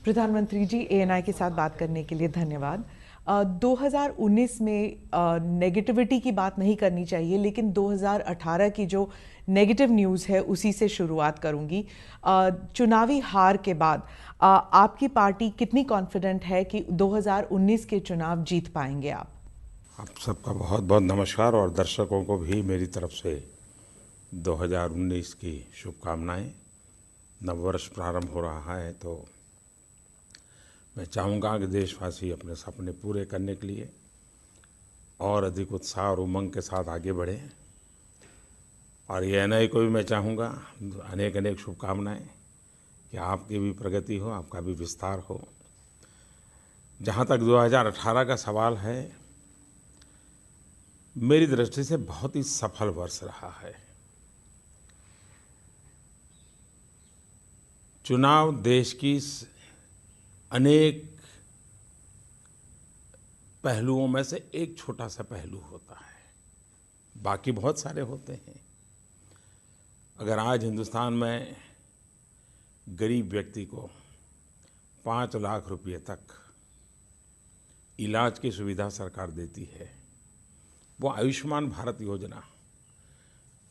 प्रधानमंत्री जी, एएनआई के साथ बात करने के लिए धन्यवाद। 2019 में नेगेटिविटी की बात नहीं करनी चाहिए, लेकिन 2018 की जो नेगेटिव न्यूज़ है उसी से शुरुआत करूंगी। चुनावी हार के बाद आपकी पार्टी कितनी कॉन्फिडेंट है कि 2019 के चुनाव जीत पाएंगे आप सबका बहुत बहुत नमस्कार और दर्शकों को भी मेरी तरफ से 2019 की शुभकामनाएं। नववर्ष प्रारंभ हो रहा है तो मैं चाहूँगा कि देशवासी अपने सपने पूरे करने के लिए और अधिक उत्साह और उमंग के साथ आगे बढ़ें। और एएनआई को भी मैं चाहूँगा अनेक अनेक शुभकामनाएं कि आपकी भी प्रगति हो, आपका भी विस्तार हो। जहाँ तक 2018 का सवाल है, मेरी दृष्टि से बहुत ही सफल वर्ष रहा है। चुनाव देश की अनेक पहलुओं में से एक छोटा सा पहलू होता है, बाकी बहुत सारे होते हैं। अगर आज हिंदुस्तान में गरीब व्यक्ति को 5 लाख रुपये तक इलाज की सुविधा सरकार देती है, वो आयुष्मान भारत योजना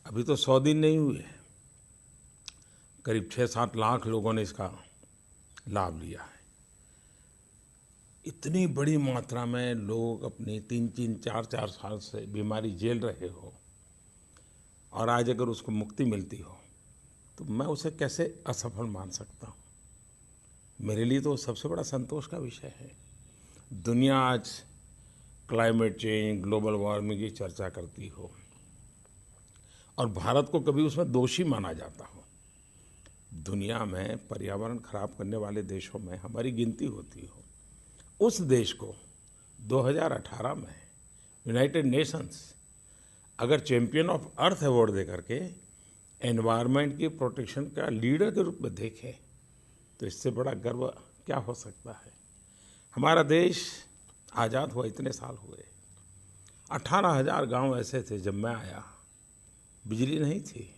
अभी तो 100 दिन नहीं हुए, करीब 6-7 लाख लोगों ने इसका लाभ लिया है। इतनी बड़ी मात्रा में लोग अपनी 3-3, 4-4 साल से बीमारी झेल रहे हो और आज अगर उसको मुक्ति मिलती हो तो मैं उसे कैसे असफल मान सकता हूँ। मेरे लिए तो सबसे बड़ा संतोष का विषय है। दुनिया आज क्लाइमेट चेंज, ग्लोबल वार्मिंग की चर्चा करती हो और भारत को कभी उसमें दोषी माना जाता हो। दुनिया में पर्यावरण खराब करने वाले देशों में हमारी गिनती होती हो, उस देश को 2018 में यूनाइटेड नेशंस अगर चैंपियन ऑफ अर्थ अवार्ड दे करके एनवायरनमेंट की प्रोटेक्शन का लीडर के रूप में देखे तो इससे बड़ा गर्व क्या हो सकता है। हमारा देश आज़ाद हुआ इतने साल हुए, 18,000 गांव ऐसे थे जब मैं आया, बिजली नहीं थी।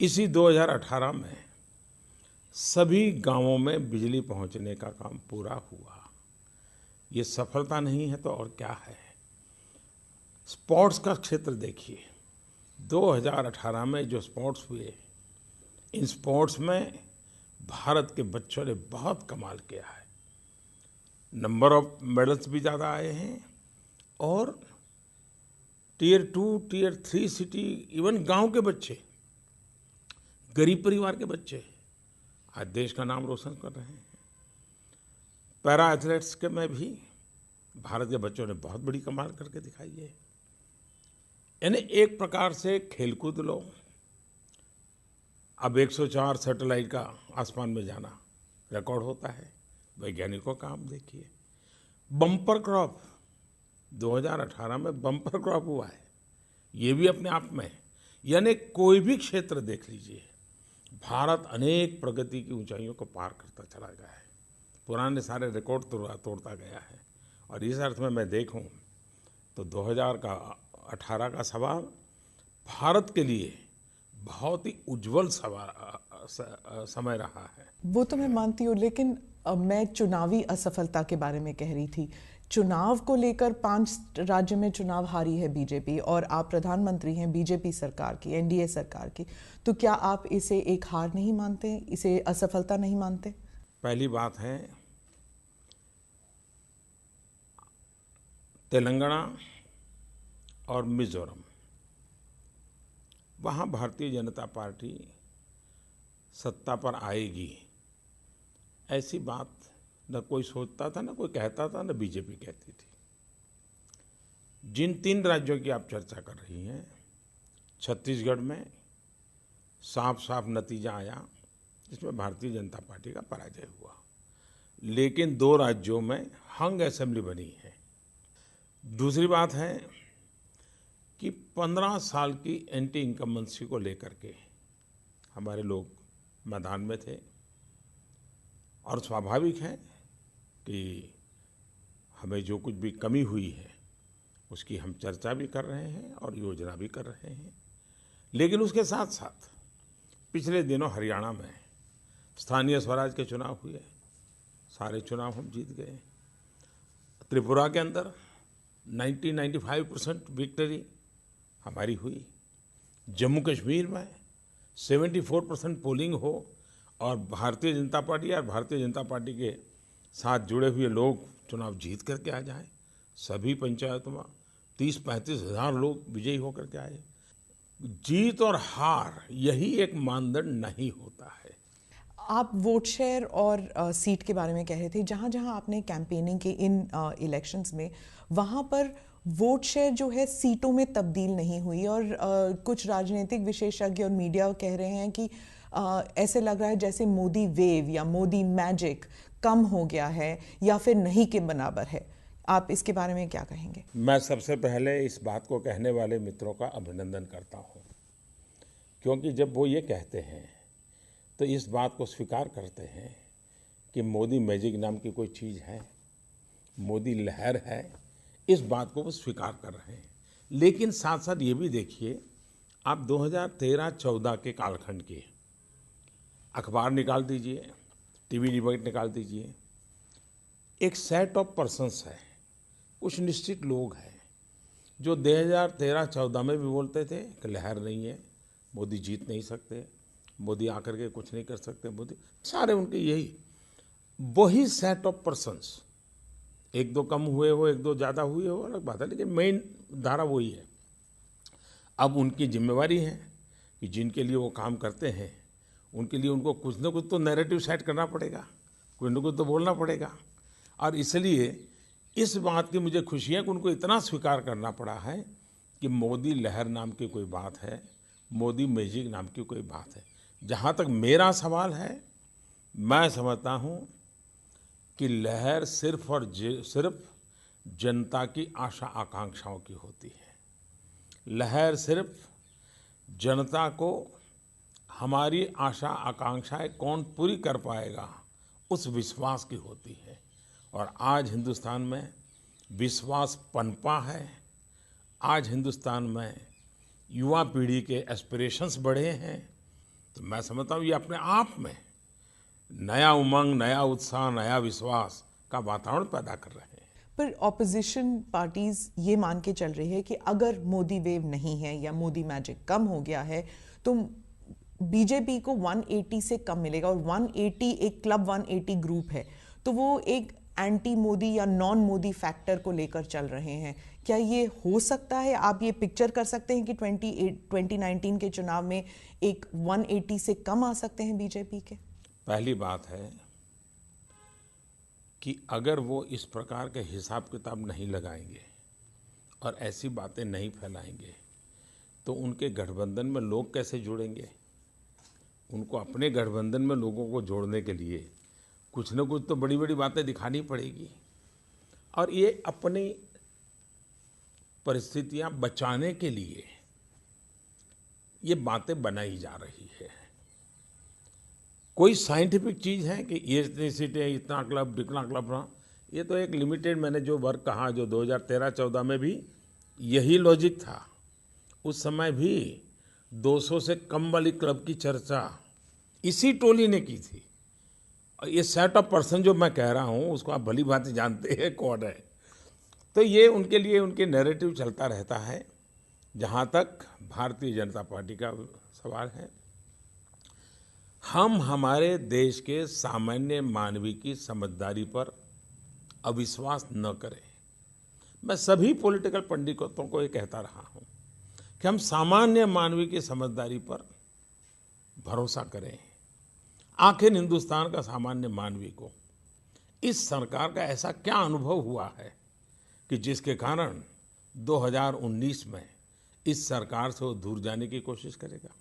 इसी 2018 में सभी गांवों में बिजली पहुंचने का काम पूरा हुआ। ये सफलता नहीं है तो और क्या है। स्पोर्ट्स का क्षेत्र देखिए, 2018 में जो स्पोर्ट्स हुए, इन स्पोर्ट्स में भारत के बच्चों ने बहुत कमाल किया है। नंबर ऑफ मेडल्स भी ज़्यादा आए हैं और टियर 2, टियर 3 सिटी, इवन गांव के बच्चे, गरीब परिवार के बच्चे आज देश का नाम रोशन कर रहे हैं। पैरा एथलेट्स के में भी भारत के बच्चों ने बहुत बड़ी कमाल करके दिखाई है। यानी एक प्रकार से खेलकूद लो। अब 104 सैटेलाइट का आसमान में जाना रिकॉर्ड होता है। वैज्ञानिकों का काम देखिए। बम्पर क्रॉप 2018 में बम्पर क्रॉप हुआ है, ये भी अपने आप में। यानी कोई भी क्षेत्र देख लीजिए, भारत अनेक प्रगति की ऊंचाइयों को पार करता चला गया है, पुराने सारे रिकॉर्ड तोड़ता गया है। और इस अर्थ में मैं देखूं तो 2018 का सवाल भारत के लिए बहुत ही उज्जवल समय रहा है। वो तो मैं मानती हूँ, लेकिन मैं चुनावी असफलता के बारे में कह रही थी। चुनाव को लेकर 5 राज्य में चुनाव हारी है बीजेपी और आप प्रधानमंत्री हैं बीजेपी सरकार की, एनडीए सरकार की, तो क्या आप इसे एक हार नहीं मानते, इसे असफलता नहीं मानते? पहली बात है, तेलंगाना और मिजोरम, वहाँ भारतीय जनता पार्टी सत्ता पर आएगी ऐसी बात न कोई सोचता था, न कोई कहता था, न बीजेपी कहती थी। जिन 3 राज्यों की आप चर्चा कर रही हैं, छत्तीसगढ़ में साफ साफ नतीजा आया जिसमें भारतीय जनता पार्टी का पराजय हुआ, लेकिन 2 राज्यों में हंग असेंबली बनी है। दूसरी बात है कि 15 साल की एंटी इनकम्बेंसी को लेकर के हमारे लोग मैदान में थे और स्वाभाविक है कि हमें जो कुछ भी कमी हुई है उसकी हम चर्चा भी कर रहे हैं और योजना भी कर रहे हैं। लेकिन उसके साथ साथ पिछले दिनों हरियाणा में स्थानीय स्वराज के चुनाव हुए सारे चुनाव हम जीत गए। त्रिपुरा के अंदर 90-95% विक्ट्री हमारी हुई। जम्मू कश्मीर में 74% पोलिंग हो और भारतीय जनता पार्टी और भारतीय जनता पार्टी के साथ जुड़े हुए लोग चुनाव जीत करके आ जाएं। सभी पंचायतों में 30-35 हज़ार लोग विजयी होकर के आए। जीत और हार यही एक मानदंड नहीं होता है। आप वोट शेयर और सीट के बारे में कह रहे थे। जहाँ जहाँ आपने कैंपेनिंग की इन इलेक्शंस में, वहाँ पर वोट शेयर जो है सीटों में तब्दील नहीं हुई और कुछ राजनीतिक विशेषज्ञ और मीडिया कह रहे हैं कि ऐसे लग रहा है जैसे मोदी वेव या मोदी मैजिक कम हो गया है या फिर नहीं के बराबर है। आप इसके बारे में क्या कहेंगे? मैं सबसे पहले इस बात को कहने वाले मित्रों का अभिनंदन करता हूँ, क्योंकि जब वो ये कहते हैं तो इस बात को स्वीकार करते हैं कि मोदी मैजिक नाम की कोई चीज़ है, मोदी लहर है, इस बात को वो स्वीकार कर रहे हैं। लेकिन साथ साथ ये भी देखिए, आप 2013-14 के कालखंड के अखबार निकाल दीजिए, टीवी डिबेट निकाल दीजिए, एक सेट ऑफ पर्सन्स है, कुछ निश्चित लोग हैं जो 2013-14 में भी बोलते थे कि लहर नहीं है, मोदी जीत नहीं सकते, मोदी आकर के कुछ नहीं कर सकते, मोदी, सारे उनके यही वही सेट ऑफ पर्सन्स, एक दो कम हुए हो, एक दो ज़्यादा हुए हो, अलग बात है, लेकिन मेन धारा वही है। अब उनकी जिम्मेवारी है कि जिनके लिए वो काम करते हैं उनके लिए उनको कुछ ना कुछ तो नैरेटिव सेट करना पड़ेगा, कुछ ना कुछ तो बोलना पड़ेगा। और इसलिए इस बात की मुझे खुशी है कि उनको इतना स्वीकार करना पड़ा है कि मोदी लहर नाम की कोई बात है, मोदी मैजिक नाम की कोई बात है। जहाँ तक मेरा सवाल है, मैं समझता हूँ कि लहर सिर्फ और सिर्फ जनता की आशा आकांक्षाओं की होती है। लहर सिर्फ जनता को हमारी आशा आकांक्षाएं कौन पूरी कर पाएगा उस विश्वास की होती है। और आज हिंदुस्तान में विश्वास पनपा है। आज हिंदुस्तान में युवा पीढ़ी के एस्पिरेशंस बढ़े हैं। तो मैं समझता हूँ ये अपने आप में नया उमंग, नया उत्साह, नया विश्वास का वातावरण पैदा कर रहे हैं। पर ऑपोजिशन पार्टीज ये मान के चल रही है कि अगर मोदी वेव नहीं है या मोदी मैजिक कम हो गया है तो बीजेपी को 180 से कम मिलेगा, और 180 एक क्लब 180 ग्रुप है, तो वो एक एंटी मोदी या नॉन मोदी फैक्टर को लेकर चल रहे हैं। क्या ये हो सकता है? आप ये पिक्चर कर सकते हैं कि 2019 के चुनाव में एक 180 से कम आ सकते हैं बीजेपी के? पहली बात है कि अगर वो इस प्रकार के हिसाब किताब नहीं लगाएंगे और ऐसी बातें नहीं फैलाएंगे तो उनके गठबंधन में लोग कैसे जुड़ेंगे? उनको अपने गठबंधन में लोगों को जोड़ने के लिए कुछ न कुछ तो बड़ी बड़ी बातें दिखानी पड़ेगी। और ये अपनी परिस्थितियां बचाने के लिए ये बातें बनाई जा रही है। कोई साइंटिफिक चीज़ है कि ये इतनी सीटें, इतना क्लब, इतना क्लब ना, ये तो एक लिमिटेड, मैंने जो वर्क कहा, जो 2013-14 में भी यही लॉजिक था। उस समय भी 200 से कम वाली क्लब की चर्चा इसी टोली ने की थी। और ये सेट ऑफ पर्सन जो मैं कह रहा हूँ उसको आप भली भांति जानते हैं कौन है। तो ये उनके लिए उनके नैरेटिव चलता रहता है। जहाँ तक भारतीय जनता पार्टी का सवाल है, हम हमारे देश के सामान्य मानवी की समझदारी पर अविश्वास न करें। मैं सभी पॉलिटिकल पंडितों को ये कहता रहा हूँ कि हम सामान्य मानवी की समझदारी पर भरोसा करें। आखिर हिंदुस्तान का सामान्य मानवी को इस सरकार का ऐसा क्या अनुभव हुआ है कि जिसके कारण 2019 में इस सरकार से वो दूर जाने की कोशिश करेगा?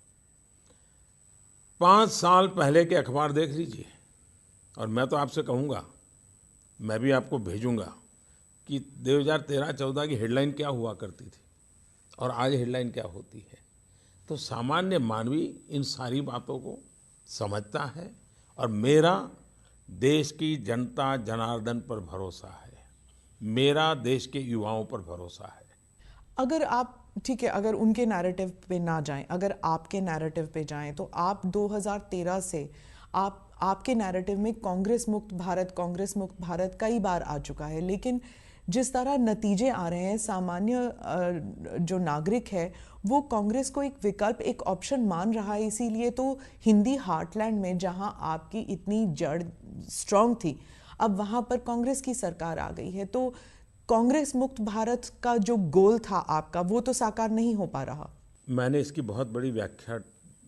5 साल पहले के अखबार देख लीजिए, और मैं तो आपसे कहूँगा, मैं भी आपको भेजूँगा कि 2013-14 की हेडलाइन क्या हुआ करती थी और आज हेडलाइन क्या होती है। तो सामान्य मानवी इन सारी बातों को समझता है और मेरा देश की जनता जनार्दन पर भरोसा है, मेरा देश के युवाओं पर भरोसा है। अगर आप, ठीक है, अगर उनके नैरेटिव पे ना जाएं, अगर आपके नैरेटिव पे जाएं, तो आप 2013 से आप आपके नैरेटिव में कांग्रेस मुक्त भारत कई बार आ चुका है, लेकिन जिस तरह नतीजे आ रहे हैं, सामान्य जो नागरिक है वो कांग्रेस को एक विकल्प, एक ऑप्शन मान रहा है। इसीलिए तो हिंदी हार्टलैंड में जहां आपकी इतनी जड़ स्ट्रांग थी, अब वहां पर कांग्रेस की सरकार आ गई है, तो कांग्रेस मुक्त भारत का जो गोल था आपका, वो तो साकार नहीं हो पा रहा। मैंने इसकी बहुत बड़ी व्याख्या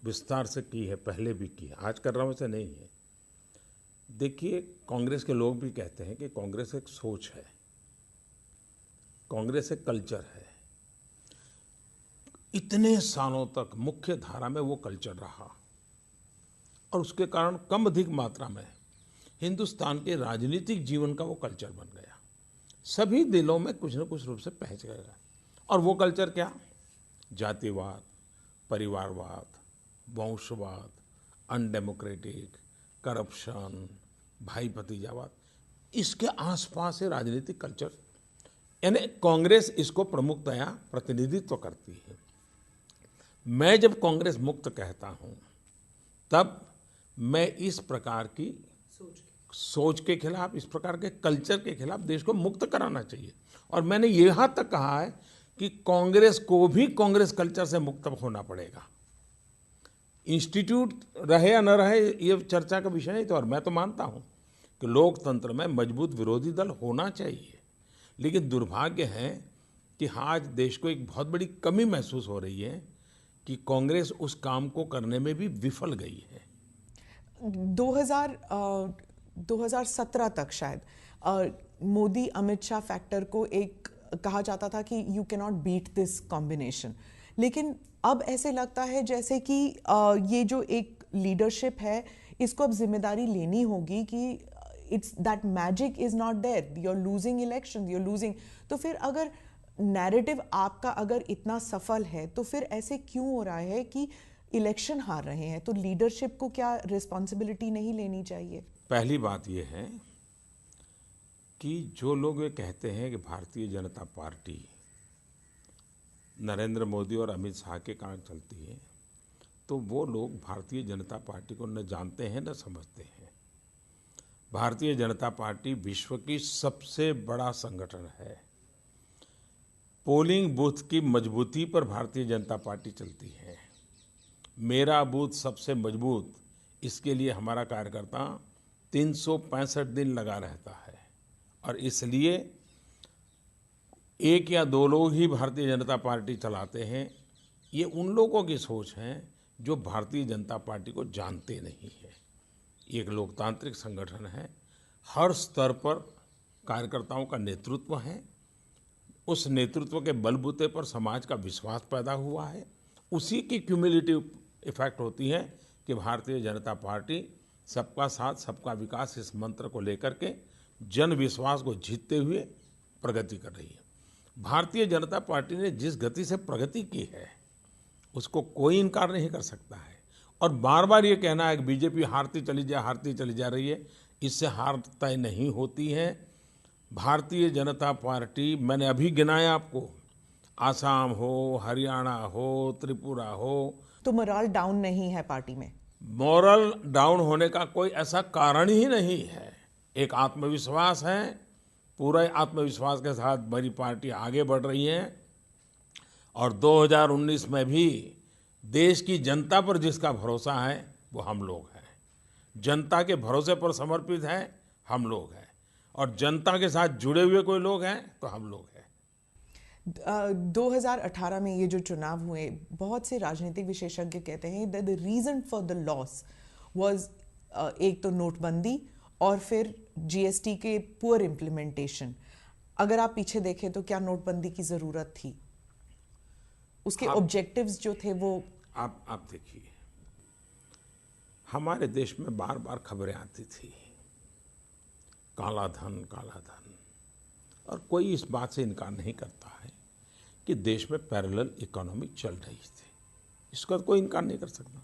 विस्तार से की है, पहले भी की है, आज कर रहा हूँ ऐसा नहीं है। देखिए, कांग्रेस के लोग भी कहते हैं कि कांग्रेस एक सोच है, कांग्रेस एक कल्चर है। इतने सालों तक मुख्य धारा में वो कल्चर रहा और उसके कारण कम अधिक मात्रा में हिंदुस्तान के राजनीतिक जीवन का वो कल्चर बन गया, सभी दिलों में कुछ न कुछ रूप से पहुंच गया। और वो कल्चर क्या? जातिवाद, परिवारवाद, वंशवाद, अनडेमोक्रेटिक, करप्शन, भाई भतीजावाद, इसके आसपास से राजनीतिक कल्चर, यानी कांग्रेस इसको प्रमुखतया प्रतिनिधित्व करती है। मैं जब कांग्रेस मुक्त कहता हूं, तब मैं इस प्रकार की सोच के खिलाफ, इस प्रकार के कल्चर के खिलाफ देश को मुक्त कराना चाहिए। और मैंने यहाँ तक कहा है कि कांग्रेस को भी कांग्रेस कल्चर से मुक्त होना पड़ेगा। इंस्टीट्यूट रहे या न रहे, ये चर्चा का विषय नहीं। तो और मैं तो मानता हूँ कि लोकतंत्र में मजबूत विरोधी दल होना चाहिए, लेकिन दुर्भाग्य है कि आज देश को एक बहुत बड़ी कमी महसूस हो रही है कि कांग्रेस उस काम को करने में भी विफल गई है। 2017 तक शायद मोदी अमित शाह फैक्टर को एक कहा जाता था कि you can not beat this combination, लेकिन अब ऐसे लगता है जैसे कि ये जो एक लीडरशिप है, इसको अब जिम्मेदारी लेनी होगी कि it's that magic is not there, you are losing election, you are losing. तो फिर अगर नैरेटिव आपका अगर इतना सफल है, तो फिर ऐसे क्यों हो रहा है कि इलेक्शन हार रहे हैं? तो लीडरशिप को क्या रिस्पॉन्सिबिलिटी नहीं लेनी चाहिए? पहली बात यह है कि जो लोग ये कहते हैं कि भारतीय जनता पार्टी नरेंद्र मोदी और अमित शाह के कारण चलती है, तो वो लोग भारतीय जनता पार्टी को न जानते हैं न समझते हैं। भारतीय जनता पार्टी विश्व की सबसे बड़ा संगठन है। पोलिंग बूथ की मजबूती पर भारतीय जनता पार्टी चलती है। मेरा बूथ सबसे मजबूत, इसके लिए हमारा कार्यकर्ता 365 दिन लगा रहता है। और इसलिए एक या दो लोग ही भारतीय जनता पार्टी चलाते हैं। ये उन लोगों की सोच है जो भारतीय जनता पार्टी को जानते नहीं है। ये एक लोकतांत्रिक संगठन है, हर स्तर पर कार्यकर्ताओं का नेतृत्व है। उस नेतृत्व के बलबूते पर समाज का विश्वास पैदा हुआ है। उसी की क्यूमुलेटिव इफेक्ट होती है कि भारतीय जनता पार्टी सबका साथ सबका विकास इस मंत्र को लेकर के जन विश्वास को जीतते हुए प्रगति कर रही है। भारतीय जनता पार्टी ने जिस गति से प्रगति की है, उसको कोई इनकार नहीं कर सकता है। और बार बार ये कहना है कि बीजेपी हारती चली जा रही है, इससे हार तय नहीं होती है। भारतीय जनता पार्टी, मैंने अभी गिनाया आपको, आसाम हो, हरियाणा हो, त्रिपुरा हो, तो मोरल डाउन नहीं है पार्टी में? मॉरल डाउन होने का कोई ऐसा कारण ही नहीं है। एक आत्मविश्वास है, पूरे आत्मविश्वास के साथ मेरी पार्टी आगे बढ़ रही है। और 2019 में भी देश की जनता पर जिसका भरोसा है वो हम लोग हैं। जनता के भरोसे पर समर्पित है हम लोग हैं। और जनता के साथ जुड़े हुए कोई लोग हैं तो हम लोग हैं। 2018 में ये जो चुनाव हुए, बहुत से राजनीतिक विशेषज्ञ कहते हैं that the reason for the loss was एक तो नोटबंदी और फिर जीएसटी के पुअर इम्प्लीमेंटेशन। अगर आप पीछे देखें तो क्या नोटबंदी की जरूरत थी? उसके ऑब्जेक्टिव्स जो थे वो आप देखिए, हमारे देश में बार बार खबरें आती थी काला धन काला धन, और कोई इस बात से इनकार नहीं करता है कि देश में पैरेलल इकोनॉमी चल रही थी। इसका कोई इनकार नहीं कर सकता।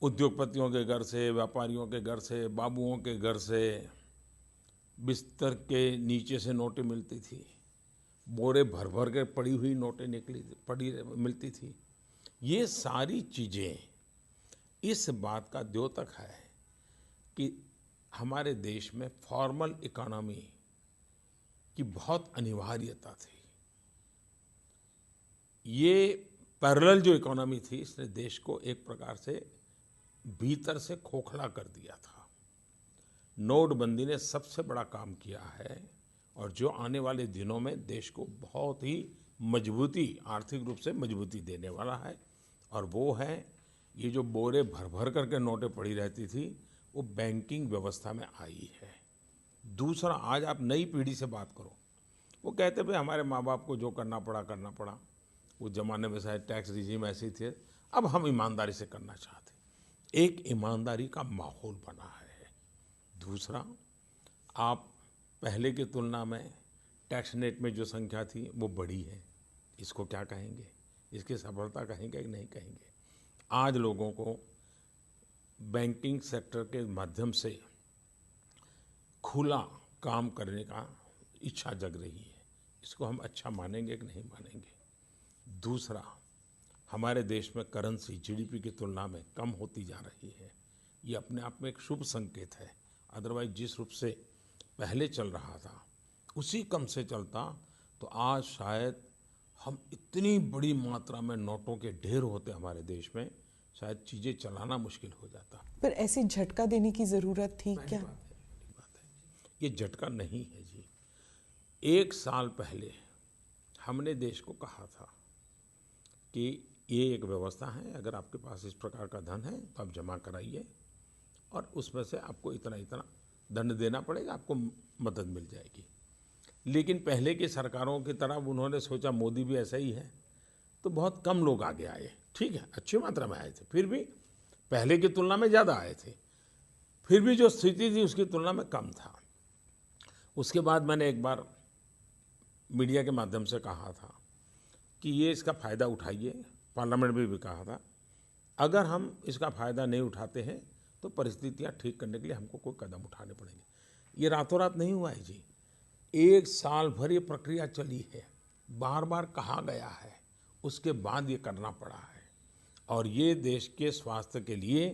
उद्योगपतियों के घर से, व्यापारियों के घर से, बाबुओं के घर से बिस्तर के नीचे से नोटें मिलती थी, बोरे भर भर के पड़ी हुई नोटें मिलती थी। ये सारी चीज़ें इस बात का द्योतक है कि हमारे देश में फॉर्मल इकोनॉमी की बहुत अनिवार्यता थी। ये पैरेलल जो इकोनॉमी थी, इसने देश को एक प्रकार से भीतर से खोखला कर दिया था। नोटबंदी ने सबसे बड़ा काम किया है और जो आने वाले दिनों में देश को बहुत ही मजबूती, आर्थिक रूप से मजबूती देने वाला है, और वो है ये जो बोरे भर भर करके नोटें पड़ी रहती थी, वो बैंकिंग व्यवस्था में आई है। दूसरा, आज आप नई पीढ़ी से बात करो, वो कहते भाई हमारे माँ बाप को जो करना पड़ा। उस जमाने में शायद टैक्स रिजीम ऐसे थे, अब हम ईमानदारी से करना चाहते। एक ईमानदारी का माहौल बना है। दूसरा, आप पहले की तुलना में टैक्स नेट में जो संख्या थी वो बढ़ी है। इसको क्या कहेंगे? इसकी सफलता कहेंगे कि नहीं कहेंगे? आज लोगों को बैंकिंग सेक्टर के माध्यम से खुला काम करने का इच्छा जग रही है। इसको हम अच्छा मानेंगे कि नहीं मानेंगे? दूसरा, हमारे देश में करेंसी जीडीपी की तुलना में कम होती जा रही है। ये अपने आप में एक शुभ संकेत है। अदरवाइज जिस रूप से पहले चल रहा था उसी कम से चलता तो आज शायद हम इतनी बड़ी मात्रा में नोटों के ढेर होते हमारे देश में, शायद चीज़ें चलाना मुश्किल हो जाता। पर ऐसे झटका देने की ज़रूरत थी क्या? बात है, ये झटका नहीं है जी। 1 साल पहले हमने देश को कहा था कि ये एक व्यवस्था है, अगर आपके पास इस प्रकार का धन है तो आप जमा कराइए और उसमें से आपको इतना इतना दंड देना पड़ेगा, आपको मदद मिल जाएगी। लेकिन पहले की सरकारों की तरह उन्होंने सोचा मोदी भी ऐसा ही है, तो बहुत कम लोग आगे आए। ठीक है, अच्छी मात्रा में आए थे, फिर भी पहले की तुलना में ज़्यादा आए थे, फिर भी जो स्थिति थी उसकी तुलना में कम था। उसके बाद मैंने एक बार मीडिया के माध्यम से कहा था कि ये इसका फ़ायदा उठाइए, पार्लियामेंट में भी कहा था। अगर हम इसका फ़ायदा नहीं उठाते हैं तो परिस्थितियाँ ठीक करने के लिए हमको कोई कदम उठाने पड़ेंगे। ये रातों रात नहीं हुआ है जी, 1 साल भर ये प्रक्रिया चली है, बार बार कहा गया है, उसके बाद ये करना पड़ा है। और ये देश के स्वास्थ्य के लिए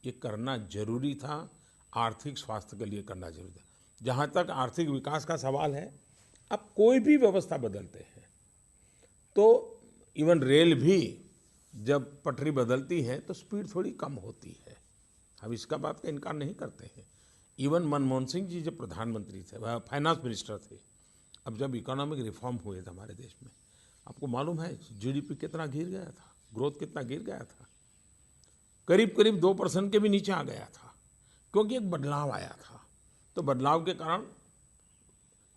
ये करना जरूरी था, आर्थिक स्वास्थ्य के लिए करना जरूरी था। जहाँ तक आर्थिक विकास का सवाल है, अब कोई भी व्यवस्था बदलते हैं तो इवन रेल भी जब पटरी बदलती है तो स्पीड थोड़ी कम होती है। हम इसका बात का इनकार नहीं करते हैं। इवन मनमोहन सिंह जी जब प्रधानमंत्री थे, वह फाइनेंस मिनिस्टर थे, अब जब इकोनॉमिक रिफॉर्म हुए थे हमारे देश में, आपको मालूम है जीडीपी कितना गिर गया था, ग्रोथ कितना गिर गया था, करीब करीब 2% के भी नीचे आ गया था, क्योंकि एक बदलाव आया था। तो बदलाव के कारण,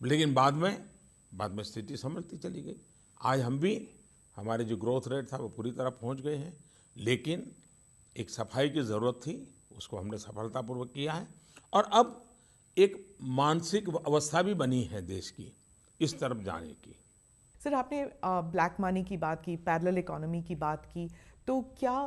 लेकिन बाद में स्थिति संभलती चली गई। आज हम भी, हमारे जो ग्रोथ रेट था वो पूरी तरह पहुंच गए हैं, लेकिन एक सफाई की ज़रूरत थी, उसको हमने सफलतापूर्वक किया है। और अब एक मानसिक अवस्था भी बनी है देश की इस तरफ जाने की। सर, आपने ब्लैक मनी की बात की, पैरेलल इकोनॉमी की बात की, तो क्या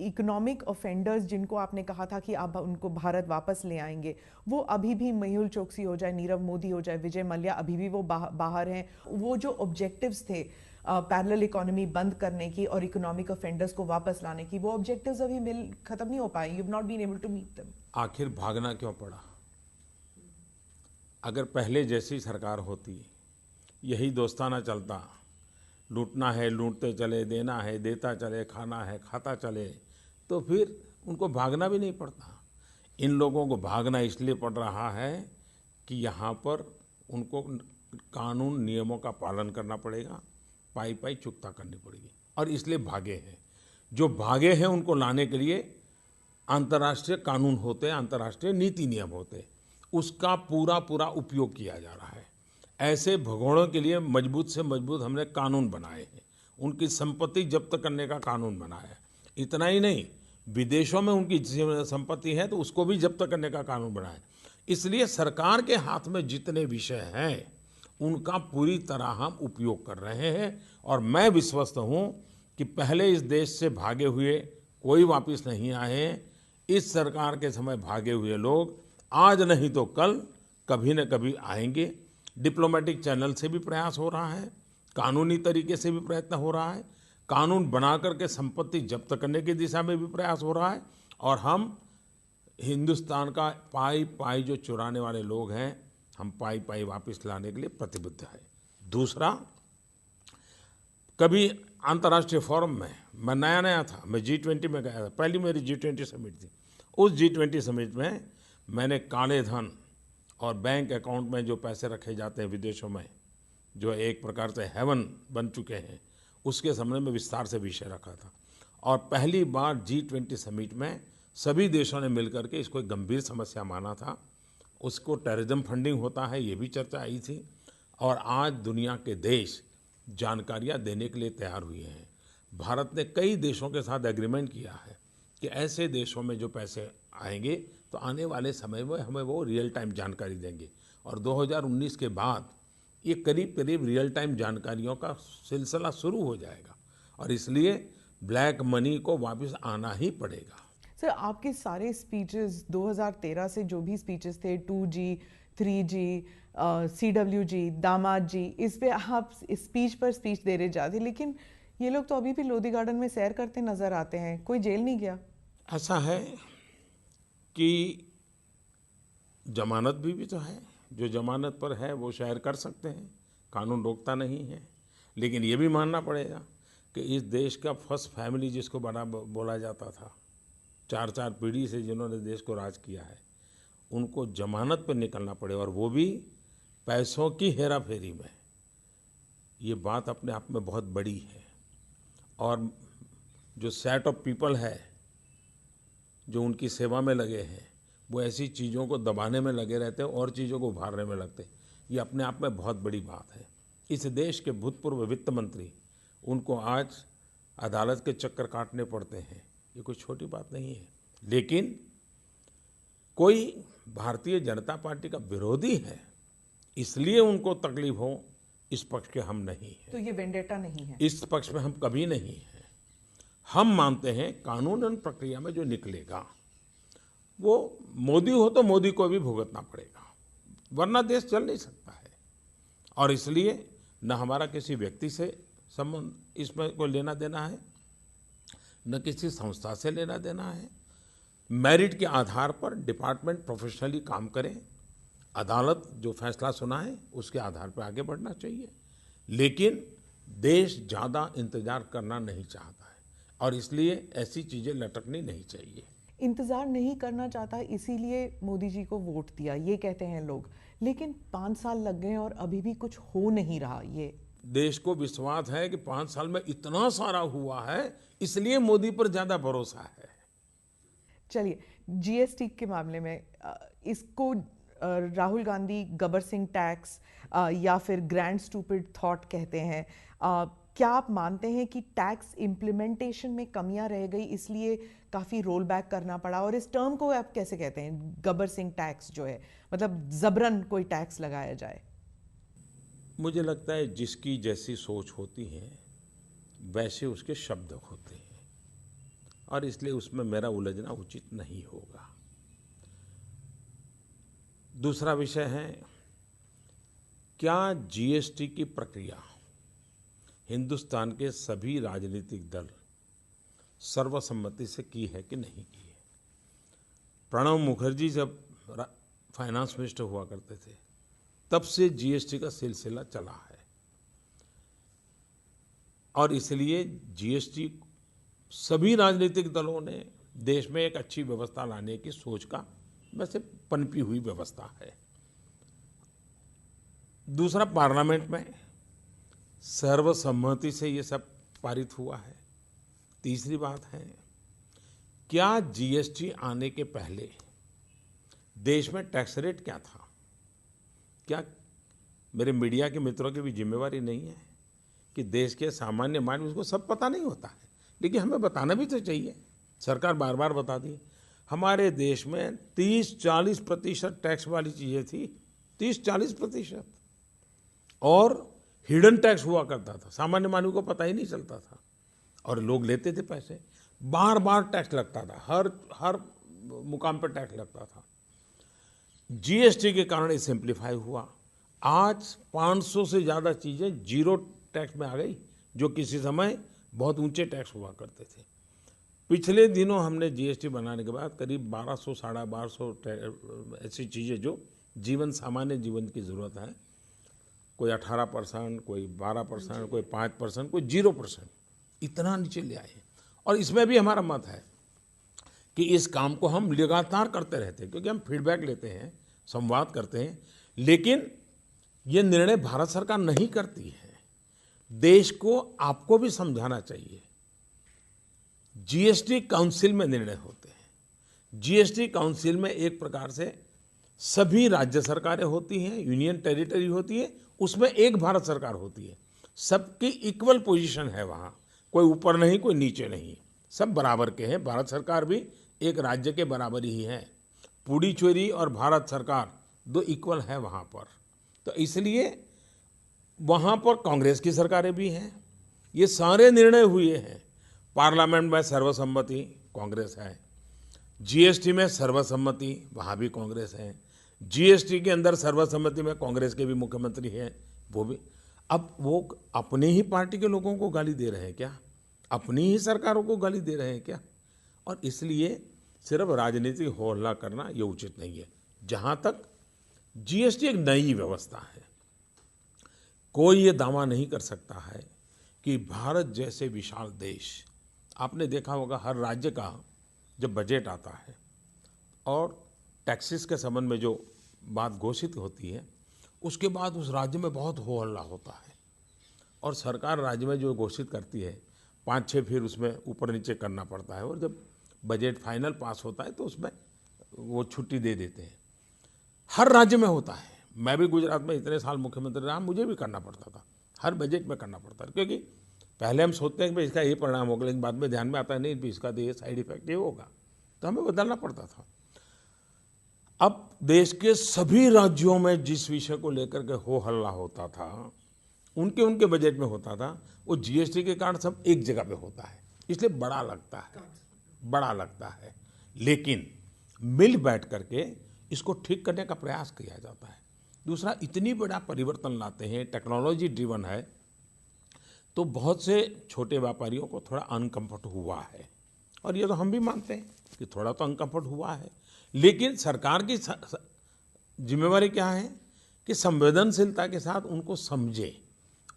इकोनॉमिक ऑफेंडर्स जिनको आपने कहा था कि आप उनको भारत वापस ले आएंगे, वो अभी भी मेहुल चोकसी हो जाए, नीरव मोदी हो जाए, विजय मल्ल्या, अभी भी वो बाहर हैं? वो जो ऑब्जेक्टिव्स थे पैरेलल इकोनॉमी बंद करने की और इकोनॉमिक ऑफेंडर्स को वापस लाने की, वो ऑब्जेक्टिव्स अभी खत्म नहीं हो पाए। You have not been able to meet them. आखिर भागना क्यों पड़ा? अगर पहले जैसी सरकार होती, यही दोस्ताना चलता, लूटना है लूटते चले, देना है देता चले, खाना है खाता चले, तो फिर उनको भागना भी नहीं पड़ता। इन लोगों को भागना इसलिए पड़ रहा है कि यहाँ पर उनको कानून नियमों का पालन करना पड़ेगा, पाई पाई चुकता करनी पड़ेगी, और इसलिए भागे हैं। जो भागे हैं उनको लाने के लिए अंतर्राष्ट्रीय कानून होते हैं, अंतर्राष्ट्रीय नीति नियम होते हैं, उसका पूरा उपयोग किया जा रहा है। ऐसे भगोड़ों के लिए मजबूत से मजबूत हमने कानून बनाए हैं, उनकी संपत्ति जब्त करने का कानून बनाया है। इतना ही नहीं, विदेशों में उनकी संपत्ति है तो उसको भी जब्त करने का कानून बनाया है। इसलिए सरकार के हाथ में जितने विषय हैं उनका पूरी तरह हम उपयोग कर रहे हैं, और मैं विश्वस्त हूँ कि पहले इस देश से भागे हुए कोई वापस नहीं आए। इस सरकार के समय भागे हुए लोग आज नहीं तो कल कभी न कभी आएंगे। डिप्लोमेटिक चैनल से भी प्रयास हो रहा है, कानूनी तरीके से भी प्रयत्न हो रहा है। कानून बना करके संपत्ति जब्त करने की दिशा में भी प्रयास हो रहा है और हम हिंदुस्तान का पाई पाई जो चुराने वाले लोग हैं, हम पाई पाई वापस लाने के लिए प्रतिबद्ध है। दूसरा, कभी अंतर्राष्ट्रीय फोरम में मैं नया था, मैं G20 में गया था, पहली मेरी G20 समिट थी। उस G20 समिट में मैंने काले धन और बैंक अकाउंट में जो पैसे रखे जाते हैं विदेशों में, जो एक प्रकार से हेवन बन चुके हैं, उसके संबंध में विस्तार से विषय रखा था। और पहली बार G20 समिट में सभी देशों ने मिलकर के इसको एक गंभीर समस्या माना था। उसको टेररिज्म फंडिंग होता है, ये भी चर्चा आई थी। और आज दुनिया के देश जानकारियाँ देने के लिए तैयार हुए हैं। भारत ने कई देशों के साथ एग्रीमेंट किया है कि ऐसे देशों में जो पैसे आएंगे तो आने वाले समय में हमें वो रियल टाइम जानकारी देंगे। और 2019 के बाद ये करीब करीब रियल टाइम जानकारियों का सिलसिला शुरू हो जाएगा और इसलिए ब्लैक मनी को वापस आना ही पड़ेगा। सर, आपके सारे स्पीचेस 2013 से जो भी स्पीचेस थे, 2G, 3G, CWG, दामाद जी, इस पे आप स्पीच पर स्पीच दे रहे जाते, लेकिन ये लोग तो अभी भी लोधी गार्डन में सैर करते नजर आते हैं। कोई जेल नहीं गया? ऐसा है कि जमानत भी तो है, जो जमानत पर है वो सैर कर सकते हैं, कानून रोकता नहीं है। लेकिन ये भी मानना पड़ेगा कि इस देश का फर्स्ट फैमिली जिसको बड़ा बोला जाता था, 4 पीढ़ी से जिन्होंने देश को राज किया है, उनको जमानत पर निकलना पड़े और वो भी पैसों की हेरा फेरी में। ये बात अपने आप में बहुत बड़ी है। और जो सेट ऑफ पीपल है जो उनकी सेवा में लगे हैं, वो ऐसी चीज़ों को दबाने में लगे रहते हैं और चीज़ों को उभारने में लगते हैं। ये अपने आप में बहुत बड़ी बात है। इस देश के भूतपूर्व वित्त मंत्री, उनको आज अदालत के चक्कर काटने पड़ते हैं, ये कोई छोटी बात नहीं है। लेकिन कोई भारतीय जनता पार्टी का विरोधी है इसलिए उनको तकलीफ हो, इस पक्ष के हम नहीं हैं। तो ये वेंडेटा नहीं है? इस पक्ष में हम कभी नहीं हैं। हम मानते हैं कानूनन प्रक्रिया में जो निकलेगा वो मोदी हो तो मोदी को भी भुगतना पड़ेगा, वरना देश चल नहीं सकता है। और इसलिए न हमारा किसी व्यक्ति से संबंध इसमें कोई लेना देना है, न किसी संस्था से लेना देना है। मेरिट के आधार पर डिपार्टमेंट प्रोफेशनली काम करें, अदालत जो फैसला सुनाए उसके आधार पर आगे बढ़ना चाहिए। लेकिन देश ज़्यादा इंतजार करना नहीं चाहता है और इसलिए ऐसी चीज़ें लटकनी नहीं चाहिए। इंतजार नहीं करना चाहता, इसीलिए मोदी जी को वोट दिया, ये कहते हैं लोग। लेकिन 5 साल लग गए और अभी भी कुछ हो नहीं रहा। ये देश को विश्वास है कि 5 साल में इतना सारा हुआ है, इसलिए मोदी पर ज्यादा भरोसा है। चलिए, GST के मामले में इसको राहुल गांधी गबर सिंह टैक्स या फिर ग्रैंड स्टूपिड थॉट कहते हैं। क्या आप मानते हैं कि टैक्स इम्प्लीमेंटेशन में कमियां रह गई, इसलिए काफ़ी रोल बैक करना पड़ा? और इस टर्म को आप कैसे कहते हैं, गबर सिंह टैक्स जो है, मतलब जबरन कोई टैक्स लगाया जाए? मुझे लगता है जिसकी जैसी सोच होती है वैसे उसके शब्द होते हैं और इसलिए उसमें मेरा उलझना उचित नहीं होगा। दूसरा विषय है, क्या GST की प्रक्रिया हिंदुस्तान के सभी राजनीतिक दल सर्वसम्मति से की है कि नहीं की है? प्रणब मुखर्जी जब फाइनेंस मिनिस्टर हुआ करते थे तब से GST का सिलसिला चला है और इसलिए GST सभी राजनीतिक दलों ने देश में एक अच्छी व्यवस्था लाने की सोच का वैसे पनपी हुई व्यवस्था है। दूसरा, पार्लियामेंट में सर्वसम्मति से ये सब पारित हुआ है। तीसरी बात है, क्या GST आने के पहले देश में टैक्स रेट क्या था? क्या मेरे मीडिया के मित्रों की भी जिम्मेवारी नहीं है कि देश के सामान्य मानव, उसको सब पता नहीं होता है, लेकिन हमें बताना भी तो चाहिए। सरकार बार बार बता दी, हमारे देश में 30-40% टैक्स वाली चीज़ें थी, 30-40%, और हिडन टैक्स हुआ करता था, सामान्य मानव को पता ही नहीं चलता था और लोग लेते थे पैसे। बार बार टैक्स लगता था, हर मुकाम पर टैक्स लगता था। GST के कारण ये सिंप्लीफाई हुआ। आज 500 से ज़्यादा चीज़ें जीरो टैक्स में आ गई, जो किसी समय बहुत ऊंचे टैक्स हुआ करते थे। पिछले दिनों हमने जीएसटी बनाने के बाद करीब 1200 साढ़े 1200 ऐसी चीज़ें जो सामान्य जीवन की ज़रूरत है, कोई 18%, कोई 12%, कोई 5%, कोई 0%, इतना नीचे ले आए। और इसमें भी हमारा मत है कि इस काम को हम लगातार करते रहते हैं, क्योंकि हम फीडबैक लेते हैं, संवाद करते हैं, लेकिन ये निर्णय भारत सरकार नहीं करती है। देश को आपको भी समझाना चाहिए। जीएसटी काउंसिल में निर्णय होते हैं। जीएसटी काउंसिल में एक प्रकार से सभी राज्य सरकारें होती हैं, यूनियन टेरिटरी होती है, उसमें एक भारत सरकार होती है। सबकी इक्वल पोजीशन है वहाँ, कोई ऊपर नहीं, कोई नीचे नहीं, सब बराबर के हैं। भारत सरकार भी एक राज्य के बराबर ही है। पुडुचेरी और भारत सरकार दो इक्वल है वहाँ पर। तो इसलिए वहाँ पर कांग्रेस की सरकारें भी हैं। ये सारे निर्णय हुए हैं। पार्लियामेंट में सर्वसम्मति कांग्रेस है, जीएसटी में सर्वसम्मति वहाँ भी कांग्रेस है, जीएसटी के अंदर सर्वसम्मति में कांग्रेस के भी मुख्यमंत्री हैं, वो भी। अब वो अपने ही पार्टी के लोगों को गाली दे रहे हैं क्या? अपनी ही सरकारों को गाली दे रहे हैं क्या? और इसलिए सिर्फ राजनीतिक हो हल्ला करना ये उचित नहीं है। जहाँ तक जीएसटी एक नई व्यवस्था है, कोई ये दावा नहीं कर सकता है कि भारत जैसे विशाल देश, आपने देखा होगा हर राज्य का जब बजट आता है और टैक्सेस के संबंध में जो बात घोषित होती है, उसके बाद उस राज्य में बहुत हो हल्ला होता है और सरकार राज्य में जो घोषित करती है 5-6 फिर उसमें ऊपर नीचे करना पड़ता है और जब बजट फाइनल पास होता है तो उसमें वो छुट्टी दे देते हैं। हर राज्य में होता है। मैं भी गुजरात में इतने साल मुख्यमंत्री रहा, मुझे भी करना पड़ता था, हर बजट में करना पड़ता था, क्योंकि पहले हम सोचते हैं कि इसका ये परिणाम होगा, लेकिन बाद में ध्यान में आता है नहीं इसका तो ये साइड इफेक्ट ये होगा, तो हमें बदलना पड़ता था। अब देश के सभी राज्यों में जिस विषय को लेकर के हो हल्ला होता था, उनके उनके बजट में होता था, वो जीएसटी के कारण सब एक जगह पे होता है, इसलिए बड़ा लगता है। लेकिन मिल बैठ करके इसको ठीक करने का प्रयास किया जाता है। दूसरा, इतनी बड़ा परिवर्तन लाते हैं, टेक्नोलॉजी ड्रिवन है, तो बहुत से छोटे व्यापारियों को थोड़ा अनकंफर्ट हुआ है और ये तो हम भी मानते हैं कि थोड़ा तो अनकंफर्ट हुआ है। लेकिन सरकार की जिम्मेवारी क्या है कि संवेदनशीलता के साथ उनको समझे,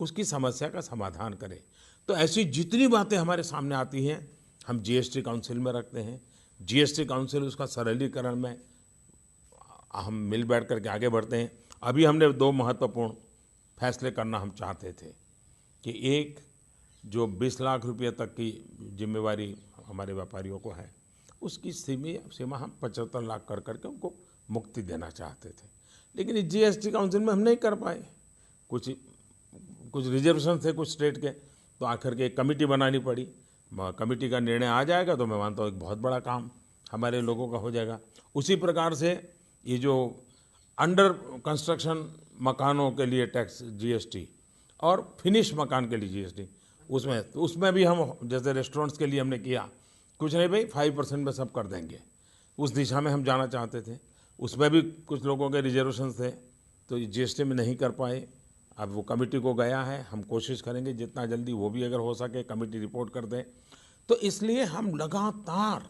उसकी समस्या का समाधान करे। तो ऐसी जितनी बातें हमारे सामने आती हैं हम जीएसटी काउंसिल में रखते हैं। जीएसटी काउंसिल उसका सरलीकरण में हम मिल बैठ करके आगे बढ़ते हैं। अभी हमने 2 महत्वपूर्ण फैसले करना हम चाहते थे कि एक, जो 20 लाख रुपये तक की जिम्मेवारी हमारे व्यापारियों को है, उसकी सीमा हम 75 लाख कर करके उनको मुक्ति देना चाहते थे। लेकिन इस जीएसटी काउंसिल में हम नहीं कर पाए, कुछ रिजर्वेशन थे कुछ स्टेट के, तो आखिर के एक कमेटी बनानी पड़ी। कमेटी का निर्णय आ जाएगा तो मैं मानता हूँ एक बहुत बड़ा काम हमारे लोगों का हो जाएगा। उसी प्रकार से ये जो अंडर कंस्ट्रक्शन मकानों के लिए टैक्स जीएसटी और फिनिश मकान के लिए जीएसटी, उसमें भी हम जैसे रेस्टोरेंट्स के लिए हमने किया, कुछ नहीं भाई 5% में सब कर देंगे, उस दिशा में हम जाना चाहते थे। उसमें भी कुछ लोगों के रिजर्वेशन थे तो जीएसटी में नहीं कर पाए। अब वो कमेटी को गया है, हम कोशिश करेंगे जितना जल्दी वो भी अगर हो सके कमेटी रिपोर्ट कर दे। तो इसलिए हम लगातार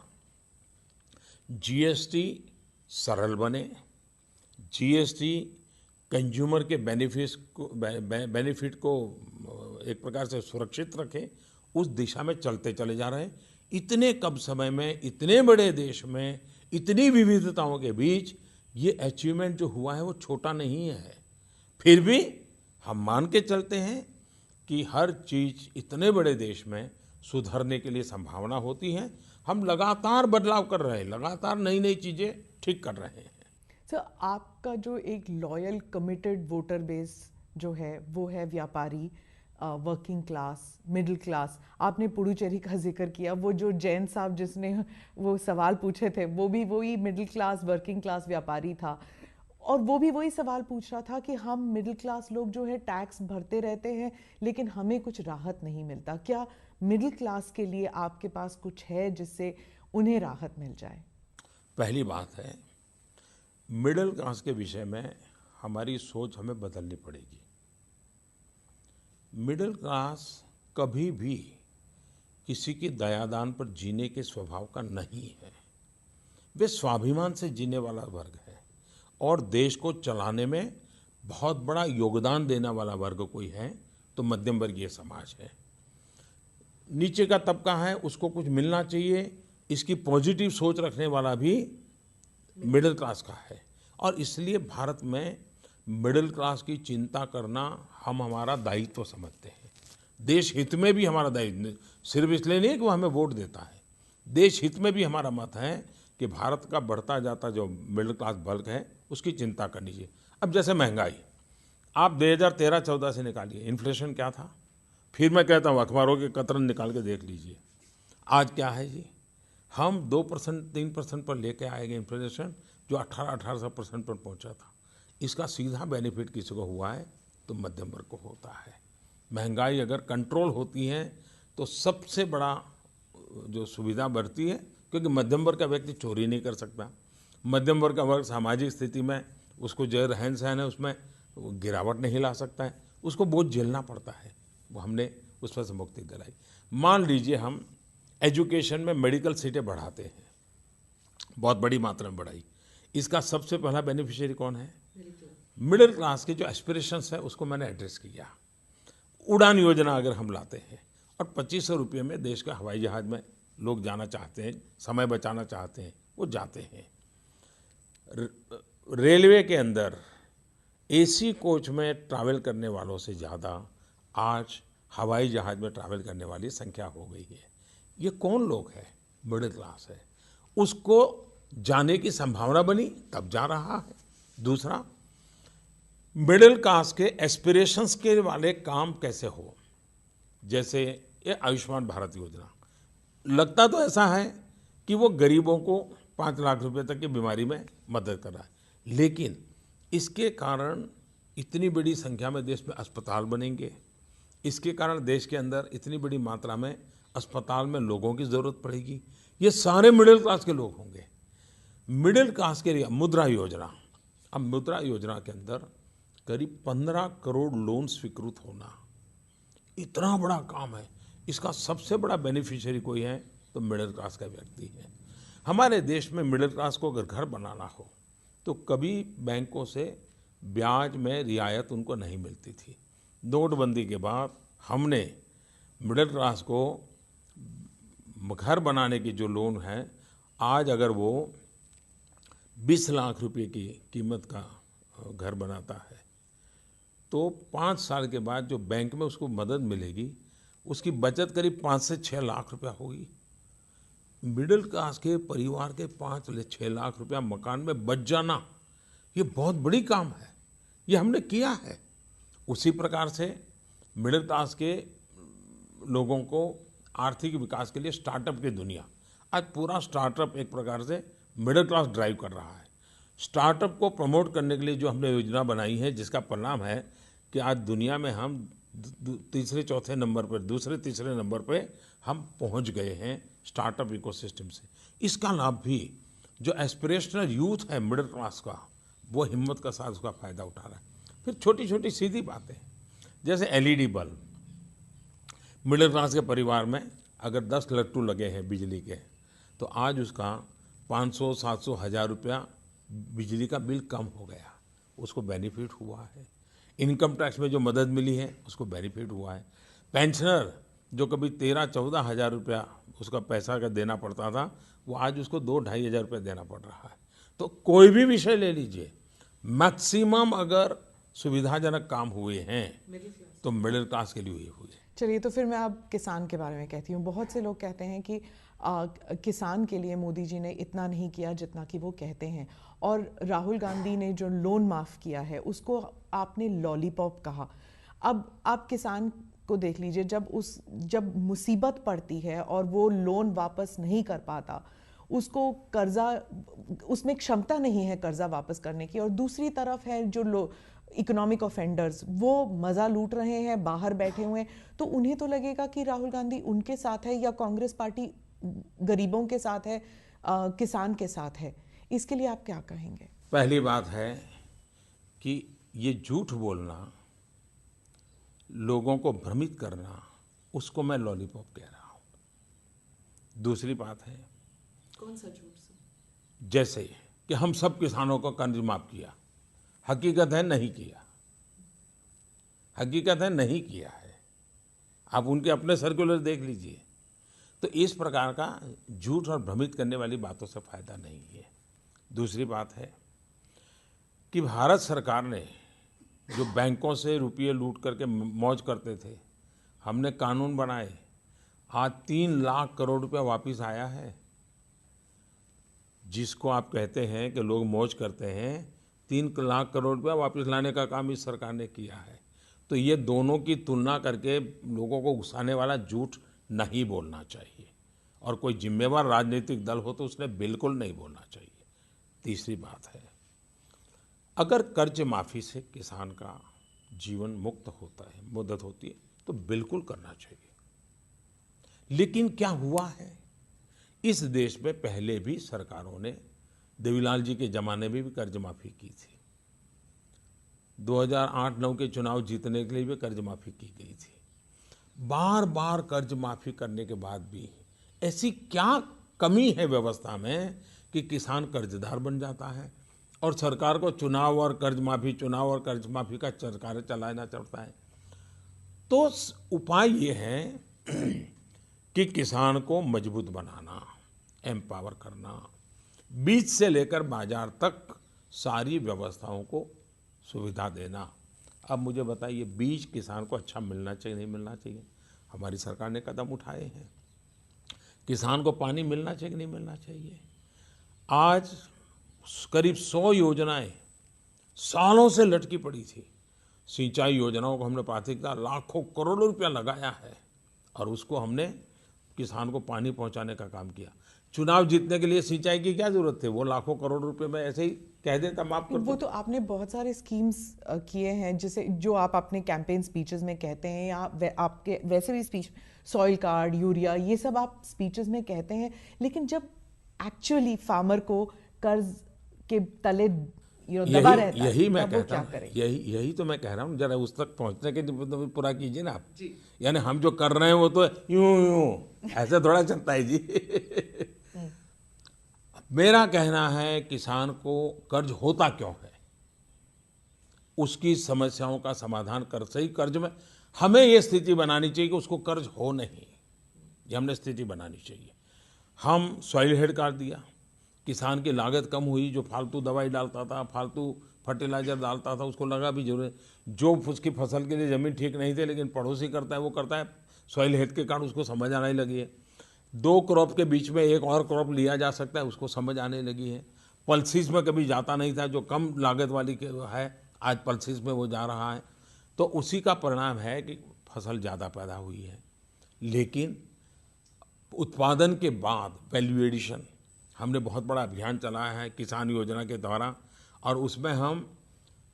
जीएसटी सरल बने, जीएसटी कंज्यूमर के बेनिफिट को एक प्रकार से सुरक्षित रखे, उस दिशा में चलते चले जा रहे हैं। इतने कम समय में, इतने बड़े देश में, इतनी विविधताओं के बीच ये अचीवमेंट जो हुआ है वो छोटा नहीं है। फिर भी हम मान के चलते हैं कि हर चीज़ इतने बड़े देश में सुधरने के लिए संभावना होती है। हम लगातार बदलाव कर रहे हैं, लगातार नई नई चीज़ें ठीक कर रहे हैं। सर, आपका जो एक लॉयल कमिटेड वोटर बेस जो है वो है व्यापारी, वर्किंग क्लास, मिडिल क्लास। आपने पुडुचेरी का जिक्र किया, वो जो जैन साहब जिसने वो सवाल पूछे थे वो भी वही मिडिल क्लास वर्किंग क्लास व्यापारी था, और वो भी वही सवाल पूछ रहा था कि हम मिडिल क्लास लोग जो है टैक्स भरते रहते हैं लेकिन हमें कुछ राहत नहीं मिलता। क्या मिडिल क्लास के लिए आपके पास कुछ है जिससे उन्हें राहत मिल जाए? पहली बात है, मिडिल क्लास के विषय में हमारी सोच हमें बदलनी पड़ेगी। मिडिल क्लास कभी भी किसी की दयादान पर जीने के स्वभाव का नहीं है। वे स्वाभिमान से जीने वाला वर्ग है और देश को चलाने में बहुत बड़ा योगदान देने वाला वर्ग कोई है तो मध्यम वर्गीय समाज है। नीचे का तबका है, उसको कुछ मिलना चाहिए, इसकी पॉजिटिव सोच रखने वाला भी मिडिल क्लास का है। और इसलिए भारत में मिडिल क्लास की चिंता करना हम हमारा दायित्व समझते हैं। देश हित में भी हमारा दायित्व, सिर्फ इसलिए नहीं कि वो हमें वोट देता है, देश हित में भी हमारा मत है कि भारत का बढ़ता जाता जो मिडिल क्लास वर्ग है उसकी चिंता करनी चाहिए। अब जैसे महंगाई आप 2013-14 से निकालिए, इन्फ्लेशन क्या था, फिर मैं कहता हूँ अखबारों के कतरन निकाल के देख लीजिए, आज क्या है जी। हम 2% 3% पर लेके आएंगे इन्फ्लेशन, जो 18% पर पहुँचा था। इसका सीधा बेनिफिट किसी को हुआ है तो मध्यम वर्ग को होता है। महंगाई अगर कंट्रोल होती है तो सबसे बड़ा जो सुविधा बढ़ती है, क्योंकि मध्यम वर्ग का व्यक्ति चोरी नहीं कर सकता। मध्यम वर्ग का वर्ग सामाजिक स्थिति में उसको जो रहन सहन है उसमें गिरावट नहीं ला सकता है, उसको बोझ झेलना पड़ता है। वो हमने उस पर से मुक्ति दिलाई। मान लीजिए हम एजुकेशन में मेडिकल सीटें बढ़ाते हैं, बहुत बड़ी मात्रा में बढ़ाई, इसका सबसे पहला बेनिफिशियरी कौन है? मिडिल क्लास के जो एस्पिरेशंस है उसको मैंने एड्रेस किया। उड़ान योजना अगर हम लाते हैं और 2500 रुपये में देश के हवाई जहाज़ में लोग जाना चाहते हैं, समय बचाना चाहते हैं, वो जाते हैं। रेलवे के अंदर एसी कोच में ट्रैवल करने वालों से ज़्यादा आज हवाई जहाज़ में ट्रैवल करने वाली संख्या हो गई है। ये कौन लोग हैं? मिडिल क्लास है, उसको जाने की संभावना बनी तब जा रहा है। दूसरा, मिडिल क्लास के एस्पिरेशंस के वाले काम कैसे हो, जैसे ये आयुष्मान भारत योजना, लगता तो ऐसा है कि वो गरीबों को 5 लाख रुपए तक की बीमारी में मदद कर रहा है, लेकिन इसके कारण इतनी बड़ी संख्या में देश में अस्पताल बनेंगे, इसके कारण देश के अंदर इतनी बड़ी मात्रा में अस्पताल में लोगों की ज़रूरत पड़ेगी, ये सारे मिडिल क्लास के लोग होंगे। मिडिल क्लास के लिए मुद्रा योजना, अब मुद्रा योजना के अंदर करीब 15 करोड़ लोन स्वीकृत होना इतना बड़ा काम है। इसका सबसे बड़ा बेनिफिशियरी कोई है तो मिडिल क्लास का व्यक्ति है। हमारे देश में मिडिल क्लास को अगर घर बनाना हो तो कभी बैंकों से ब्याज में रियायत उनको नहीं मिलती थी। नोटबंदी के बाद हमने मिडिल क्लास को घर बनाने की जो लोन है, आज अगर वो 20 लाख रुपए की कीमत का घर बनाता है तो 5 साल के बाद जो बैंक में उसको मदद मिलेगी, उसकी बचत करीब 5 से 6 लाख रुपया होगी। मिडिल क्लास के परिवार के 5 से 6 लाख रुपया मकान में बच जाना, ये बहुत बड़ी काम है, ये हमने किया है। उसी प्रकार से मिडिल क्लास के लोगों को आर्थिक विकास के लिए स्टार्टअप की दुनिया, आज पूरा स्टार्टअप एक प्रकार से मिडिल क्लास ड्राइव कर रहा है। स्टार्टअप को प्रमोट करने के लिए जो हमने योजना बनाई है, जिसका परिणाम है कि आज दुनिया में हम तीसरे चौथे नंबर पर, दूसरे तीसरे नंबर पे हम पहुंच गए हैं स्टार्टअप इकोसिस्टम से। इसका लाभ भी जो एस्पिरेशनल यूथ है मिडिल क्लास का, वो हिम्मत का साथ उसका फ़ायदा उठा रहा है। फिर छोटी छोटी सीधी बातें, जैसे एलईडी बल्ब, मिडिल क्लास के परिवार में अगर 10 लट्टू लगे हैं बिजली के, तो आज उसका 500, 700, 1000 रुपया बिजली का बिल कम हो गया, उसको बेनिफिट हुआ है। इनकम टैक्स में जो मदद मिली है उसको बेनिफिट हुआ है। पेंशनर जो कभी 13-14 हज़ार रुपया उसका पैसा का देना पड़ता था, वो आज उसको 2-2.5 हज़ार रुपया देना पड़ रहा है। तो कोई भी विषय ले लीजिए, मैक्सिमम अगर सुविधाजनक काम हुए हैं तो मिडिल क्लास के लिए हुए। चलिए, तो फिर मैं अब किसान के बारे में कहती हूँ। बहुत से लोग कहते हैं कि किसान के लिए मोदी जी ने इतना नहीं किया जितना कि वो कहते हैं, और राहुल गांधी ने जो लोन माफ़ किया है उसको आपने लॉलीपॉप कहा। अब आप किसान को देख लीजिए, जब मुसीबत पड़ती है और वो लोन वापस नहीं कर पाता, उसको कर्जा, उसमें क्षमता नहीं है कर्जा वापस करने की, और दूसरी तरफ है जो इकोनॉमिक ऑफेंडर्स, वो मज़ा लूट रहे हैं, बाहर बैठे हुए हैं, तो उन्हें तो लगेगा कि राहुल गांधी उनके साथ है या कांग्रेस पार्टी गरीबों के साथ है, किसान के साथ है। इसके लिए आप क्या कहेंगे? पहली बात है कि ये झूठ बोलना, लोगों को भ्रमित करना, उसको मैं लॉलीपॉप कह रहा हूँ। दूसरी बात है, कौन सा झूठ सर? जैसे कि हम सब किसानों को कर्ज माफ किया, हकीकत है नहीं किया, हकीकत है नहीं किया है। आप उनके अपने सर्कुलर देख लीजिए। तो इस प्रकार का झूठ और भ्रमित करने वाली बातों से फायदा नहीं है। दूसरी बात है कि भारत सरकार ने जो बैंकों से रुपये लूट करके मौज करते थे, हमने कानून बनाए, आज 3 लाख करोड़ रुपया वापस आया है। जिसको आप कहते हैं कि लोग मौज करते हैं, 3 लाख करोड़ रुपया वापस लाने का काम इस सरकार ने किया है। तो ये दोनों की तुलना करके लोगों को उकसाने वाला झूठ नहीं बोलना चाहिए, और कोई जिम्मेवार राजनीतिक दल हो तो उसने बिल्कुल नहीं बोलना चाहिए। तीसरी बात है, अगर कर्ज माफ़ी से किसान का जीवन मुक्त होता है, मदद होती है, तो बिल्कुल करना चाहिए। लेकिन क्या हुआ है, इस देश में पहले भी सरकारों ने, देवीलाल जी के ज़माने में भी कर्ज माफ़ी की थी, 2008-9 के चुनाव जीतने के लिए भी कर्ज माफ़ी की गई थी। बार बार कर्ज माफ़ी करने के बाद भी ऐसी क्या कमी है व्यवस्था में कि किसान कर्जदार बन जाता है और सरकार को चुनाव और कर्ज माफ़ी का सरकार चलाना चलता है। तो उपाय ये है कि किसान को मजबूत बनाना, एम्पावर करना, बीज से लेकर बाजार तक सारी व्यवस्थाओं को सुविधा देना। अब मुझे बताइए, बीज किसान को अच्छा मिलना चाहिए नहीं मिलना चाहिए? हमारी सरकार ने कदम उठाए हैं। किसान को पानी मिलना चाहिए नहीं मिलना चाहिए? आज करीब 100 योजनाएं सालों से लटकी पड़ी थी। सिंचाई योजनाओं को हमने प्राथमिकता, लाखों करोड़ों रुपया लगाया है और उसको हमने किसान को पानी पहुंचाने का काम किया। चुनाव जीतने के लिए सिंचाई की क्या जरूरत थी? वो लाखों करोड़ रुपए में ऐसे ही कह देता माफ कर दो। वो तो आपने बहुत सारे स्कीम्स किए हैं, जैसे जो आप अपने कैंपेन स्पीचेस में कहते हैं, या आपके वैसे भी स्पीच, सॉइल कार्ड, यूरिया, ये सब आप स्पीचेस में कहते हैं, लेकिन जब एक्चुअली फार्मर को कर्ज के तले दबा रहता है, यही मैं तब वो कहता क्या हूँ, करे? यही तो मैं कह रहा हूँ, जरा उस तक पहुँचने के लिए पूरा कीजिए ना आप जी। यानी हम जो कर रहे हैं वो तो यूं ऐसे थोड़ा चलता है जी। मेरा कहना है, किसान को कर्ज होता क्यों है, उसकी समस्याओं का समाधान कर, सही कर्ज में हमें ये स्थिति बनानी चाहिए कि उसको कर्ज हो नहीं, ये हमने स्थिति बनानी चाहिए। हम सॉइल हेल्थ कार्ड दिया, किसान की लागत कम हुई, जो फालतू दवाई डालता था, फालतू फर्टिलाइजर डालता था, उसको लगा भी जरूरत, जो उसकी फसल के लिए ज़मीन ठीक नहीं थी लेकिन पड़ोसी करता है वो करता है, सॉइल हेल्थ के कारण उसको समझ आने लगी है। 2 क्रॉप के बीच में एक और क्रॉप लिया जा सकता है, उसको समझ आने लगी है। पल्सिस में कभी जाता नहीं था, जो कम लागत वाली है, आज पल्सिस में वो जा रहा है। तो उसी का परिणाम है कि फसल ज़्यादा पैदा हुई है। लेकिन उत्पादन के बाद वैल्यू एडिशन, हमने बहुत बड़ा अभियान चलाया है किसान योजना के द्वारा, और उसमें हम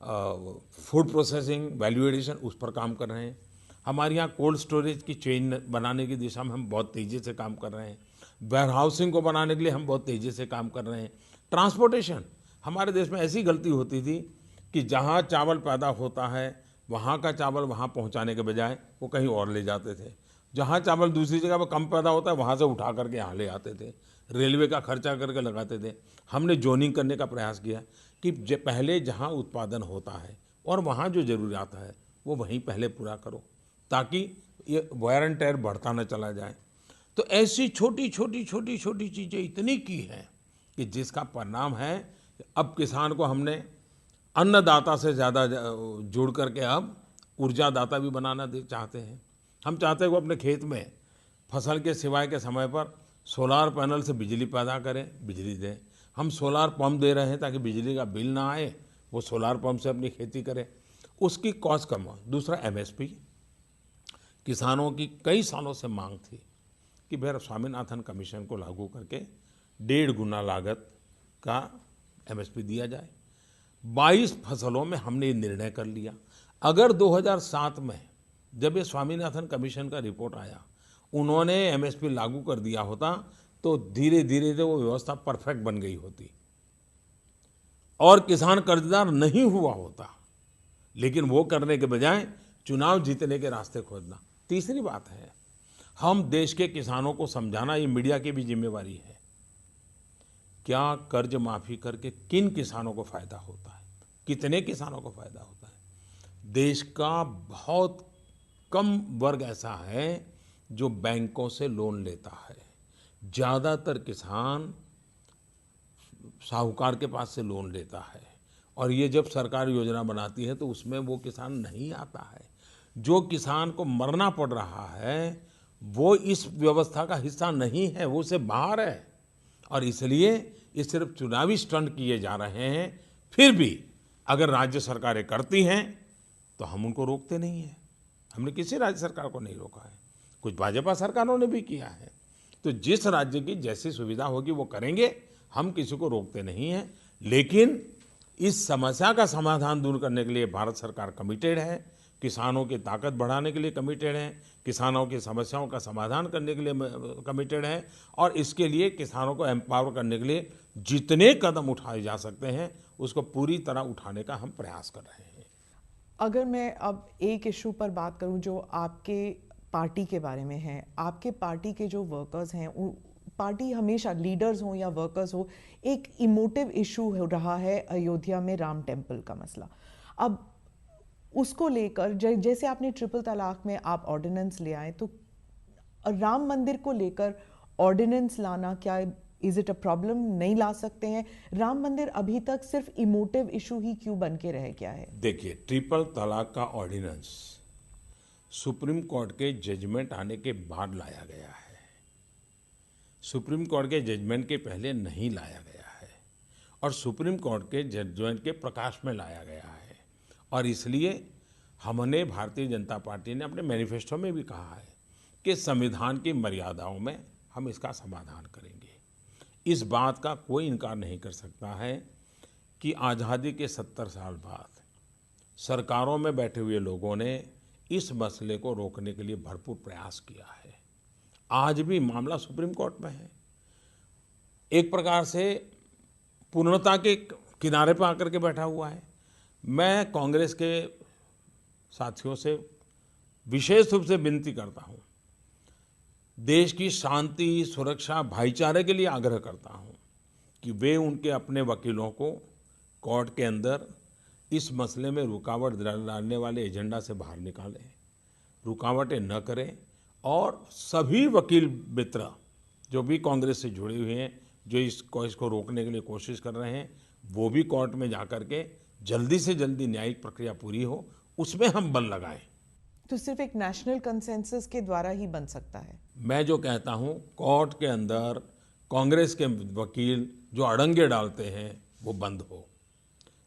फूड प्रोसेसिंग, वैल्यू एडिशन, उस पर काम कर रहे हैं। हमारे यहाँ कोल्ड स्टोरेज की चेन बनाने की दिशा में हम बहुत तेज़ी से काम कर रहे हैं। वेयर हाउसिंग को बनाने के लिए हम बहुत तेज़ी से काम कर रहे हैं। ट्रांसपोर्टेशन, हमारे देश में ऐसी गलती होती थी कि जहाँ चावल पैदा होता है वहाँ का चावल वहाँ पहुँचाने के बजाय वो कहीं और ले जाते थे। जहाँ चावल दूसरी जगह पर कम पैदा होता है वहाँ से उठा करके यहाँ ले आते थे, रेलवे का खर्चा करके लगाते थे। हमने जोनिंग करने का प्रयास किया कि पहले जहाँ उत्पादन होता है और वहाँ जो ज़रूरियात है वो वहीं पहले पूरा करो, ताकि ये वायर एंड टेयर बढ़ता न चला जाए। तो ऐसी छोटी छोटी चीज़ें इतनी की हैं कि जिसका परिणाम है अब किसान को हमने अन्नदाता से ज़्यादा जोड़ करके अब ऊर्जादाता भी बनाना चाहते हैं। हम चाहते हैं कि वो अपने खेत में फसल के सिवाय के समय पर सोलार पैनल से बिजली पैदा करें, बिजली दें। हम सोलार पंप दे रहे हैं ताकि बिजली का बिल ना आए, वो सोलार पंप से अपनी खेती करें, उसकी कॉस्ट कम हो। दूसरा एमएसपी, किसानों की कई सालों से मांग थी कि भाई स्वामीनाथन कमीशन को लागू करके 1.5 गुना लागत का एमएसपी दिया जाए। 22 फसलों में हमने ये निर्णय कर लिया। अगर 2007 में जब ये स्वामीनाथन कमीशन का रिपोर्ट आया, उन्होंने एमएसपी लागू कर दिया होता तो धीरे धीरे वो व्यवस्था परफेक्ट बन गई होती और किसान कर्जदार नहीं हुआ होता। लेकिन वो करने के बजाय चुनाव जीतने के रास्ते खोजना। तीसरी बात है, हम देश के किसानों को समझाना ये मीडिया की भी जिम्मेवारी है। क्या कर्ज माफी करके किन किसानों को फायदा होता है, कितने किसानों को फायदा होता है। देश का बहुत कम वर्ग ऐसा है जो बैंकों से लोन लेता है। ज़्यादातर किसान साहूकार के पास से लोन लेता है, और ये जब सरकार योजना बनाती है तो उसमें वो किसान नहीं आता है। जो किसान को मरना पड़ रहा है वो इस व्यवस्था का हिस्सा नहीं है, वो उससे बाहर है। और इसलिए ये सिर्फ चुनावी स्टंट किए जा रहे हैं। फिर भी अगर राज्य सरकारें करती हैं तो हम उनको रोकते नहीं हैं। हमने किसी राज्य सरकार को नहीं रोका है, कुछ भाजपा सरकारों ने भी किया है। तो जिस राज्य की जैसी सुविधा होगी वो करेंगे, हम किसी को रोकते नहीं हैं। लेकिन इस समस्या का समाधान दूर करने के लिए भारत सरकार कमिटेड है, किसानों की ताकत बढ़ाने के लिए कमिटेड है, किसानों की समस्याओं का समाधान करने के लिए कमिटेड है, और इसके लिए किसानों को एम्पावर करने के लिए जितने कदम उठाए जा सकते हैं उसको पूरी तरह उठाने का हम प्रयास कर रहे हैं। अगर मैं अब एक इशू पर बात करूं जो आपके पार्टी के बारे में है, आपके पार्टी के जो वर्कर्स हैं, पार्टी हमेशा लीडर्स हो या वर्कर्स हो, एक इमोटिव इशू हो रहा है अयोध्या में राम टेम्पल का मसला। अब उसको लेकर जैसे आपने ट्रिपल तलाक में आप ऑर्डिनेंस ले आए, तो राम मंदिर को लेकर ऑर्डिनेंस लाना क्या इज इट अ प्रॉब्लम? नहीं ला सकते हैं? राम मंदिर अभी तक सिर्फ इमोटिव इशू ही क्यों बन के रह गया है? देखिए, ट्रिपल तलाक का ऑर्डिनेंस सुप्रीम कोर्ट के जजमेंट आने के बाद लाया गया है। सुप्रीम कोर्ट के जजमेंट के पहले नहीं लाया गया है, और सुप्रीम कोर्ट के जजमेंट के प्रकाश में लाया गया है। और इसलिए हमने, भारतीय जनता पार्टी ने अपने मैनिफेस्टो में भी कहा है कि संविधान की मर्यादाओं में हम इसका समाधान करेंगे। इस बात का कोई इनकार नहीं कर सकता है कि आज़ादी के 70 साल बाद सरकारों में बैठे हुए लोगों ने इस मसले को रोकने के लिए भरपूर प्रयास किया है। आज भी मामला सुप्रीम कोर्ट में है। एक प्रकार से पूर्णता के किनारे पर आकर के बैठा हुआ है। मैं कांग्रेस के साथियों से विशेष रूप से विनती करता हूं, देश की शांति, सुरक्षा, भाईचारे के लिए आग्रह करता हूं कि वे उनके अपने वकीलों को कोर्ट के अंदर इस मसले में रुकावट डालने वाले एजेंडा से बाहर निकालें, रुकावटें न करें, और सभी वकील मित्र जो भी कांग्रेस से जुड़े हुए हैं, जो इसको रोकने के लिए कोशिश कर रहे हैं, वो भी कोर्ट में जाकर के जल्दी से जल्दी न्यायिक प्रक्रिया पूरी हो, उसमें हम बल लगाएं। तो सिर्फ एक नेशनल कंसेंसस के द्वारा ही बन सकता है? मैं जो कहता हूं, कोर्ट के अंदर कांग्रेस के वकील जो अड़ंगे डालते हैं वो बंद हो,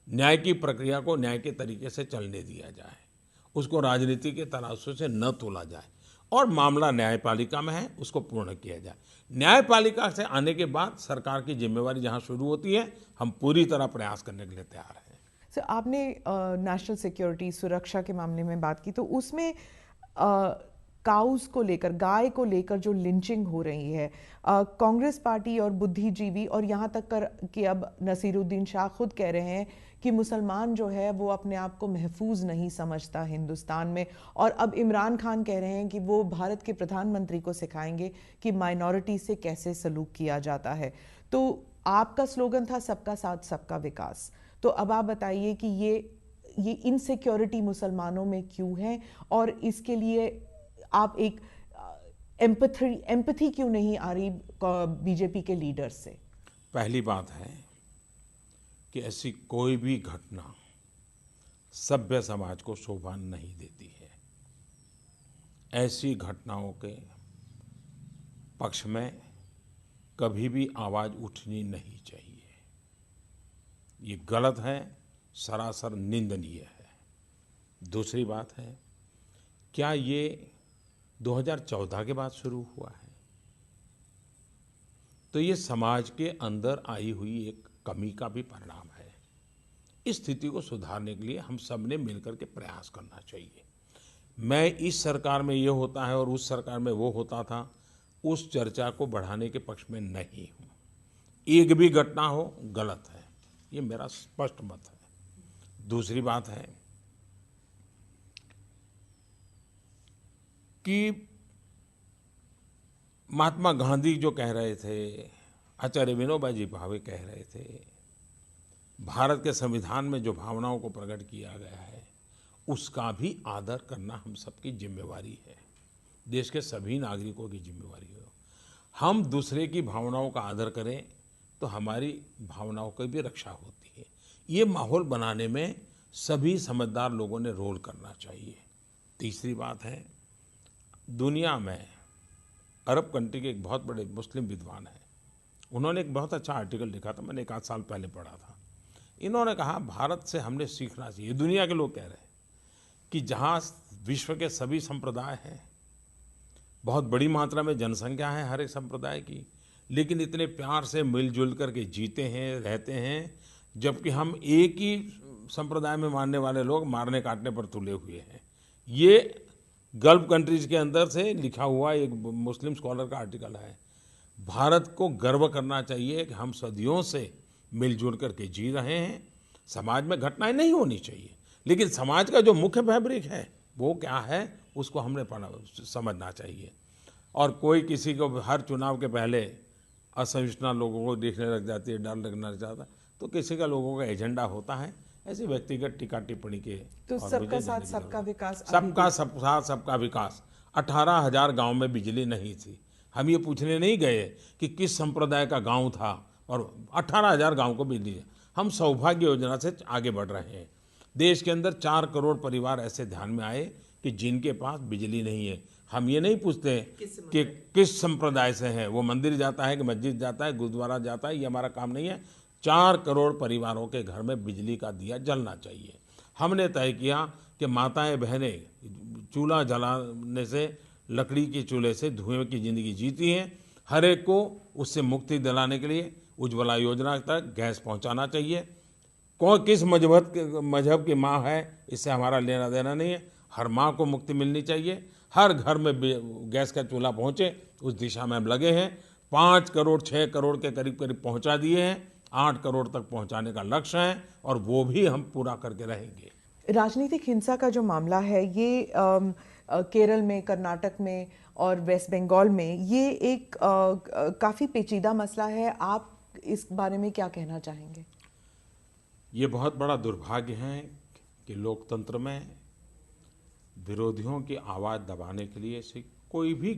न्याय की प्रक्रिया को न्याय के तरीके से चलने दिया जाए, उसको राजनीति के तराजू से न तोला जाए, और मामला न्यायपालिका में है उसको पूर्ण किया जाए। न्यायपालिका से आने के बाद सरकार की जिम्मेवारी जहां शुरू होती है, हम पूरी तरह प्रयास करने के लिए तैयार हैं। सर, आपने नेशनल सिक्योरिटी, सुरक्षा के मामले में बात की, तो उसमें काउस को लेकर, गाय को लेकर जो लिंचिंग हो रही है, कांग्रेस पार्टी और बुद्धिजीवी, और यहाँ तक कर कि अब नसीरुद्दीन शाह खुद कह रहे हैं कि मुसलमान जो है वो अपने आप को महफूज नहीं समझता हिंदुस्तान में, और अब इमरान खान कह रहे हैं कि वो भारत के प्रधानमंत्री को सिखाएंगे कि माइनॉरिटी से कैसे सलूक किया जाता है। तो आपका स्लोगन था सबका साथ सबका विकास, तो अब आप बताइए कि ये इनसिक्योरिटी मुसलमानों में क्यों है, और इसके लिए आप एक एम्पैथी क्यों नहीं आ रही बीजेपी के लीडर्स से? पहली बात है कि ऐसी कोई भी घटना सभ्य समाज को शोभा नहीं देती है। ऐसी घटनाओं के पक्ष में कभी भी आवाज उठनी नहीं चाहिए। ये गलत है, सरासर निंदनीय है। दूसरी बात है, क्या ये 2014 के बाद शुरू हुआ है? तो ये समाज के अंदर आई हुई एक कमी का भी परिणाम है। इस स्थिति को सुधारने के लिए हम सब ने मिलकर के प्रयास करना चाहिए। मैं इस सरकार में ये होता है और उस सरकार में वो होता था, उस चर्चा को बढ़ाने के पक्ष में नहीं हूँ। एक भी घटना हो गलत है, ये मेरा स्पष्ट मत है। दूसरी बात है कि महात्मा गांधी जो कह रहे थे, आचार्य विनोबा जी भावे कह रहे थे, भारत के संविधान में जो भावनाओं को प्रकट किया गया है उसका भी आदर करना हम सबकी जिम्मेवारी है, देश के सभी नागरिकों की जिम्मेवारी है। हम दूसरे की भावनाओं का आदर करें तो हमारी भावनाओं की भी रक्षा होती है। ये माहौल बनाने में सभी समझदार लोगों ने रोल करना चाहिए। तीसरी बात है, दुनिया में अरब कंट्री के एक बहुत बड़े मुस्लिम विद्वान हैं, उन्होंने एक बहुत अच्छा आर्टिकल लिखा था, मैंने 1 आध साल पहले पढ़ा था। इन्होंने कहा भारत से हमने सीखना चाहिए, दुनिया के लोग कह रहे हैं कि जहाँ विश्व के सभी संप्रदाय हैं, बहुत बड़ी मात्रा में जनसंख्या है हर एक संप्रदाय की, लेकिन इतने प्यार से मिलजुल करके जीते हैं, रहते हैं, जबकि हम एक ही संप्रदाय में मानने वाले लोग मारने काटने पर तुले हुए हैं। ये गल्फ कंट्रीज के अंदर से लिखा हुआ एक मुस्लिम स्कॉलर का आर्टिकल है। भारत को गर्व करना चाहिए कि हम सदियों से मिलजुल करके जी रहे हैं। समाज में घटनाएं नहीं होनी चाहिए, लेकिन समाज का जो मुख्य फैब्रिक है वो क्या है उसको हमने समझना चाहिए। और कोई किसी को हर चुनाव के पहले असहिष्णुता लोगों को देखने लग जाती है, डर लगना लग जाता है, तो किसी का लोगों का एजेंडा होता है, ऐसी व्यक्तिगत टीका टिप्पणी के। तो सबका साथ सबका विकास, सबका साथ सबका विकास। 18,000 गांव में बिजली नहीं थी। हम ये पूछने नहीं गए कि किस संप्रदाय का गांव था और 18,000 गांव को बिजली। हम सौभाग्य योजना से आगे बढ़ रहे हैं। देश के अंदर 4 करोड़ परिवार ऐसे ध्यान में आए कि जिनके पास बिजली नहीं है। हम ये नहीं पूछते कि किस संप्रदाय से है, वो मंदिर जाता है कि मस्जिद जाता है, गुरुद्वारा जाता है, ये हमारा काम नहीं है। 4 करोड़ परिवारों के घर में बिजली का दिया जलना चाहिए। हमने तय किया कि माताएं बहनें चूल्हा जलाने से, लकड़ी के चूल्हे से धुएं की ज़िंदगी जीती हैं। हर एक को उससे मुक्ति दिलाने के लिए उज्ज्वला योजना तक गैस पहुंचाना चाहिए। कौन किस मजहब की माँ है इससे हमारा लेना देना नहीं है, हर माँ को मुक्ति मिलनी चाहिए। हर घर में गैस का चूल्हा पहुँचे, उस दिशा में हम लगे हैं। 5 करोड़ 6 करोड़ के करीब करीब पहुँचा दिए हैं। 8 करोड़ तक पहुँचाने का लक्ष्य है और वो भी हम पूरा करके रहेंगे। राजनीतिक हिंसा का जो मामला है ये केरल में, कर्नाटक में और वेस्ट बंगाल में ये एक काफ़ी पेचीदा मसला है। आप इस बारे में क्या कहना चाहेंगे? ये बहुत बड़ा दुर्भाग्य है कि लोकतंत्र में विरोधियों की आवाज़ दबाने के लिए से कोई भी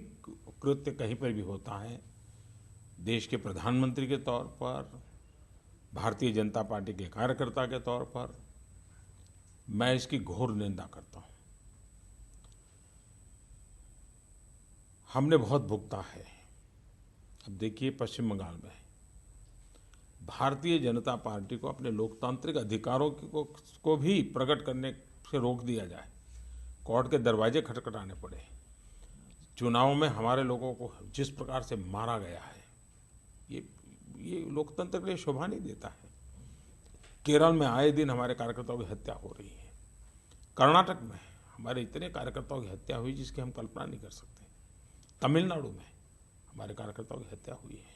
कृत्य कहीं पर भी होता है। देश के प्रधानमंत्री के तौर पर, भारतीय जनता पार्टी के कार्यकर्ता के तौर पर मैं इसकी घोर निंदा करता हूं। हमने बहुत भुगता है। अब देखिए पश्चिम बंगाल में भारतीय जनता पार्टी को अपने लोकतांत्रिक अधिकारों को भी प्रकट करने से रोक दिया जाए, कोर्ट के दरवाजे खटखटाने पड़े। चुनाव में हमारे लोगों को जिस प्रकार से मारा गया है, ये लोकतंत्र के लिए शोभा नहीं देता है। केरल में आए दिन हमारे कार्यकर्ताओं की हत्या हो रही है। कर्नाटक में हमारे इतने कार्यकर्ताओं की हत्या हुई जिसकी हम कल्पना नहीं कर सकते। तमिलनाडु में हमारे कार्यकर्ताओं की हत्या हुई है।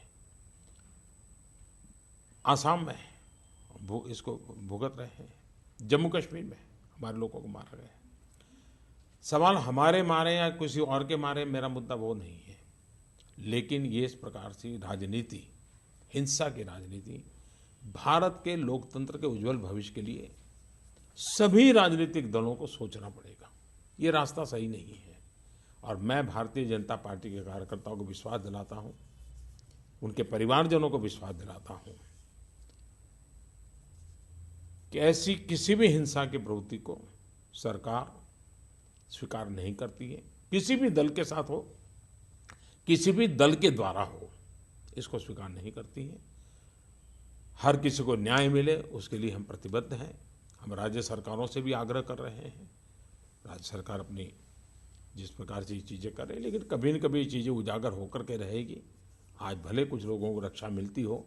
आसाम में इसको भुगत रहे हैं। जम्मू कश्मीर में हमारे लोगों को मारा गया है। सवाल हमारे मारे या किसी और के मारे, मेरा मुद्दा वो नहीं है, लेकिन ये इस प्रकार से राजनीति, हिंसा की राजनीति भारत के लोकतंत्र के उज्जवल भविष्य के लिए सभी राजनीतिक दलों को सोचना पड़ेगा। ये रास्ता सही नहीं है। और मैं भारतीय जनता पार्टी के कार्यकर्ताओं को विश्वास दिलाता हूं, उनके परिवारजनों को विश्वास दिलाता हूं कि ऐसी किसी भी हिंसा की प्रवृत्ति को सरकार स्वीकार नहीं करती है। किसी भी दल के साथ हो, किसी भी दल के द्वारा हो, इसको स्वीकार नहीं करती है। हर किसी को न्याय मिले उसके लिए हम प्रतिबद्ध हैं। हम राज्य सरकारों से भी आग्रह कर रहे हैं। राज्य सरकार अपनी जिस प्रकार से ये चीज़ें कर रही है, लेकिन कभी न कभी ये चीज़ें उजागर होकर के रहेगी। आज भले कुछ लोगों को रक्षा मिलती हो,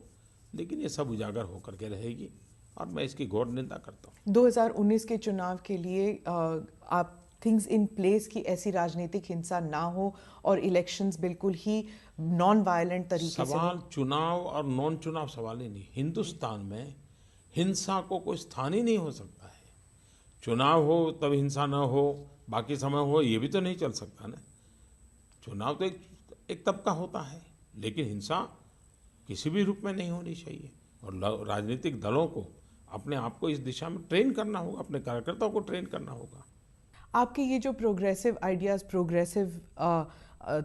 लेकिन ये सब उजागर होकर के रहेगी और मैं इसकी घोर निंदा करता हूँ। 2019 के चुनाव के लिए आप थिंग्स इन प्लेस की ऐसी राजनीतिक हिंसा ना हो और इलेक्शंस बिल्कुल ही नॉन वायलेंट तरीके से सवाल चुनाव और नॉन चुनाव सवाल ही नहीं। हिंदुस्तान में हिंसा को कोई स्थान ही नहीं हो सकता है। चुनाव हो तब हिंसा न हो, बाकी समय हो, ये भी तो नहीं चल सकता ना। चुनाव तो एक एक तबका होता है, लेकिन हिंसा किसी भी रूप में नहीं होनी चाहिए। और राजनीतिक दलों को अपने आप को इस दिशा में ट्रेन करना होगा, अपने कार्यकर्ताओं को ट्रेन करना होगा। आपके ये जो progressive ideas, progressive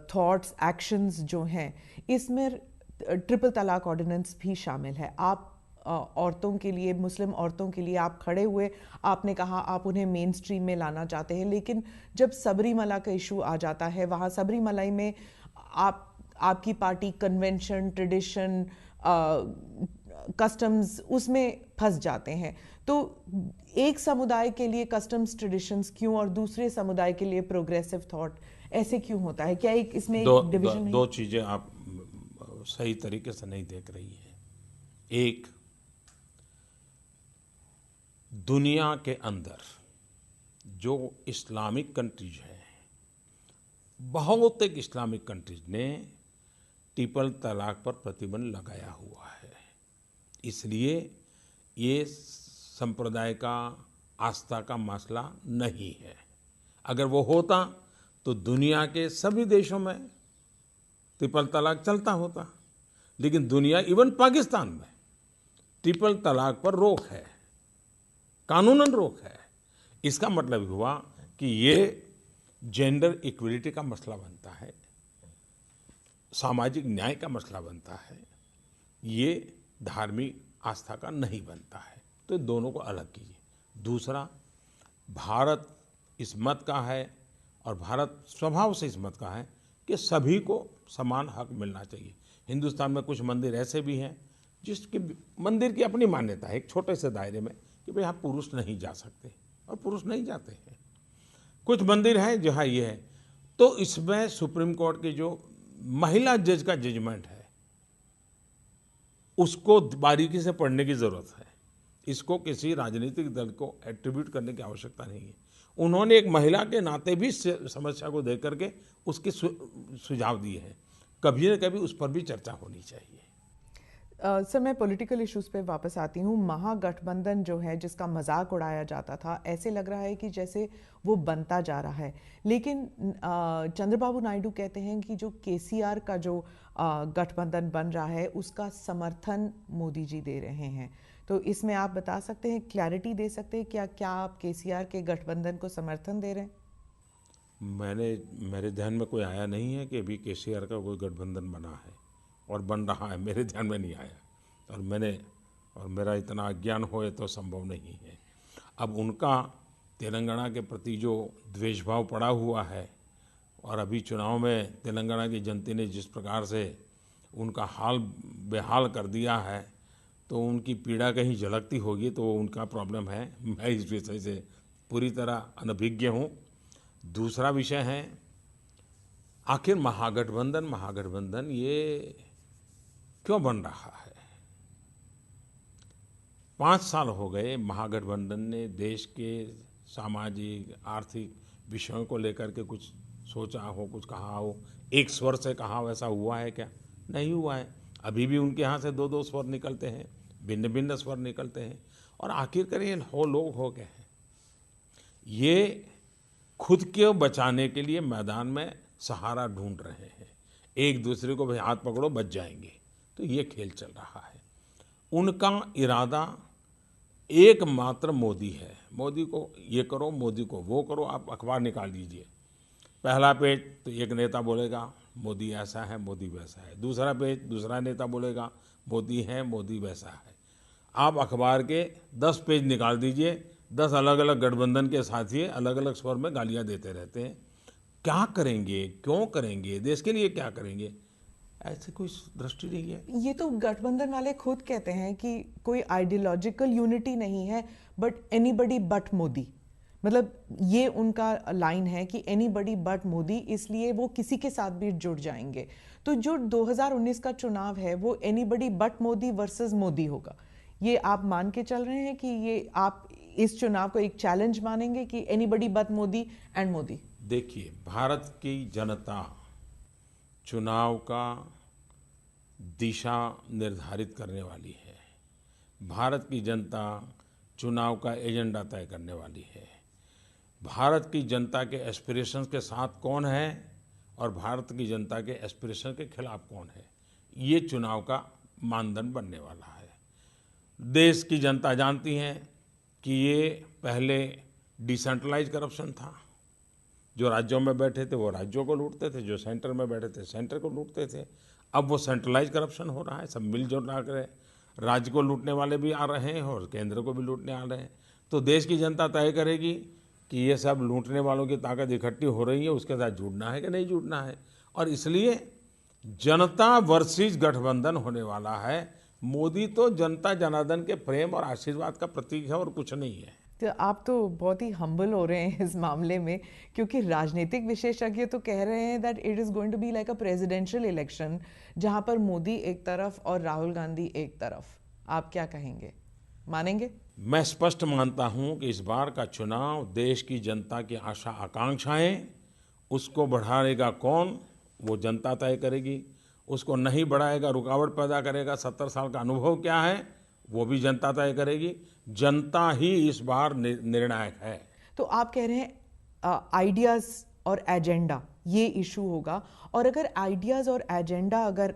thoughts, actions जो हैं, इसमें ट्रिपल तलाक ऑर्डिनेंस भी शामिल है। आप औरतों के लिए, मुस्लिम औरतों के लिए आप खड़े हुए, आपने कहा आप उन्हें मेन स्ट्रीम में लाना चाहते हैं, लेकिन जब सबरीमला का इशू आ जाता है, वहाँ सबरीमलाई में आपकी पार्टी कन्वेंशन, ट्रेडिशन, कस्टम्स उसमें फंस जाते हैं। तो एक समुदाय के लिए कस्टम्स ट्रेडिशंस क्यों और दूसरे समुदाय के लिए प्रोग्रेसिव थॉट, ऐसे क्यों होता है? क्या एक इसमें एक डिवीजन है? दो चीजें आप सही तरीके से नहीं देख रही हैं। एक, दुनिया के अंदर जो इस्लामिक कंट्रीज हैं, बहुत एक इस्लामिक कंट्रीज ने ट्रिपल तलाक पर प्रतिबंध लगाया हुआ है। इसलिए ये संप्रदाय का, आस्था का मसला नहीं है। अगर वो होता तो दुनिया के सभी देशों में ट्रिपल तलाक चलता होता, लेकिन दुनिया, इवन पाकिस्तान में ट्रिपल तलाक पर रोक है, कानूनन रोक है। इसका मतलब हुआ कि ये जेंडर इक्वलिटी का मसला बनता है, सामाजिक न्याय का मसला बनता है, ये धार्मिक आस्था का नहीं बनता है। तो दोनों को अलग कीजिए। दूसरा, भारत इस मत का है और भारत स्वभाव से इस मत का है कि सभी को समान हक मिलना चाहिए। हिंदुस्तान में कुछ मंदिर ऐसे भी हैं जिसके मंदिर की अपनी मान्यता है, एक छोटे से दायरे में, कि भाई यहाँ पुरुष नहीं जा सकते, और पुरुष नहीं जाते हैं। कुछ मंदिर हैं जहाँ ये है। तो इसमें सुप्रीम कोर्ट की जो महिला जज का जजमेंट है, उसको बारीकी से पढ़ने की जरूरत है। इसको किसी राजनीतिक दल को एट्रीब्यूट करने की आवश्यकता नहीं है। उन्होंने एक महिला के नाते भी समस्या को देख करके उसके सुझाव दिए हैं। कभी न कभी उस पर भी चर्चा होनी चाहिए। सर, मैं पॉलिटिकल इश्यूज पे वापस आती हूँ। महागठबंधन जो है, जिसका मजाक उड़ाया जाता था, ऐसे लग रहा है कि जैसे वो बनता जा रहा है। लेकिन चंद्रबाबू नायडू कहते हैं कि जो केसीआर का जो गठबंधन बन रहा है, उसका समर्थन मोदी जी दे रहे हैं। तो इसमें आप बता सकते हैं, क्लैरिटी दे सकते हैं, क्या आप केसीआर के गठबंधन को समर्थन दे रहे हैं? मेरे ध्यान में कोई आया नहीं है कि अभी केसीआर का कोई गठबंधन बना है और बन रहा है। मेरे ध्यान में नहीं आया, और मेरा इतना अज्ञान हो तो संभव नहीं है। अब उनका तेलंगाना के प्रति जो द्वेष भाव पड़ा हुआ है, और अभी चुनाव में तेलंगाना की जनता ने जिस प्रकार से उनका हाल बेहाल कर दिया है, तो उनकी पीड़ा कहीं झलकती होगी, तो वो उनका प्रॉब्लम है। मैं इस विषय से पूरी तरह अनभिज्ञ हूँ। दूसरा विषय है, आखिर महागठबंधन ये क्यों बन रहा है? 5 साल हो गए महागठबंधन ने देश के सामाजिक, आर्थिक विषयों को लेकर के कुछ सोचा हो, कुछ कहा हो, एक स्वर से कहा हो। ऐसा हुआ है क्या? नहीं हुआ है। अभी भी उनके यहाँ से 2-2 स्वर निकलते हैं, भिन्न भिन्न स्वर निकलते हैं, और आखिरकार ये लोग हो गए हैं। ये खुद के बचाने के लिए मैदान में सहारा ढूंढ रहे हैं। एक दूसरे को भाई हाथ पकड़ो बच जाएंगे, तो ये खेल चल रहा है। उनका इरादा एकमात्र मोदी है। मोदी को ये करो, मोदी को वो करो। आप अखबार निकाल लीजिए, पहला पेज तो एक नेता बोलेगा मोदी ऐसा है, मोदी वैसा है। दूसरा पेज दूसरा नेता बोलेगा मोदी है, मोदी वैसा है। आप अखबार के 10 पेज निकाल दीजिए, 10 अलग अलग गठबंधन के साथी अलग अलग स्वर में गालियां देते रहते हैं। क्या करेंगे, क्यों करेंगे, देश के लिए क्या करेंगे? ऐसे कोई दृष्टि नहीं है। ये तो गठबंधन वाले खुद कहते हैं कि कोई आइडियोलॉजिकल यूनिटी नहीं है, बट एनीबडी बट मोदी। मतलब ये उनका लाइन है कि एनीबडी बट मोदी, इसलिए वो किसी के साथ भी जुड़ जाएंगे। तो जो 2019 का चुनाव है वो anybody but Modi versus Modi होगा। ये आप मान के चल रहे हैं कि ये आप इस चुनाव को एक चैलेंज मानेंगे कि anybody but Modi and Modi? देखिए, भारत की जनता चुनाव का दिशा निर्धारित करने वाली है। भारत की जनता चुनाव का एजेंडा तय करने वाली है। भारत की जनता के एस्पिरेशंस के साथ कौन है और भारत की जनता के एस्पिरेशन के खिलाफ कौन है, ये चुनाव का मानदंड बनने वाला है। देश की जनता जानती है कि ये पहले डिसेंट्रलाइज करप्शन था। जो राज्यों में बैठे थे वो राज्यों को लूटते थे, जो सेंटर में बैठे थे सेंटर को लूटते थे। अब वो सेंट्रलाइज करप्शन हो रहा है, सब मिलजुल कर राज्य को लूटने वाले भी आ रहे हैं और केंद्र को भी लूटने आ रहे हैं। तो देश की जनता तय करेगी कि ये सब लूटने वालों की ताकत इकट्ठी हो रही है, उसके साथ जुड़ना है कि नहीं जुड़ना है। और इसलिए जनता वर्सेस गठबंधन होने वाला है। मोदी तो जनता जनार्दन के प्रेम और आशीर्वाद का प्रतीक है और कुछ नहीं है। तो आप तो बहुत ही हम्बल हो रहे हैं इस मामले में, क्योंकि राजनीतिक विशेषज्ञ तो कह रहे हैं that it is going to be like a presidential election, जहां पर मोदी एक तरफ और राहुल गांधी एक तरफ। आप क्या कहेंगे, मानेंगे? मैं स्पष्ट मानता हूं कि इस बार का चुनाव देश की जनता की आशा आकांक्षाएं, उसको बढ़ाएगा कौन वो जनता तय करेगी। उसको नहीं बढ़ाएगा, रुकावट पैदा करेगा, 70 साल का अनुभव क्या है वो भी जनता तय करेगी। जनता ही इस बार निर्णायक है। तो आप कह रहे हैं आइडियाज़ और एजेंडा ये इशू होगा, और अगर आइडियाज़ और एजेंडा अगर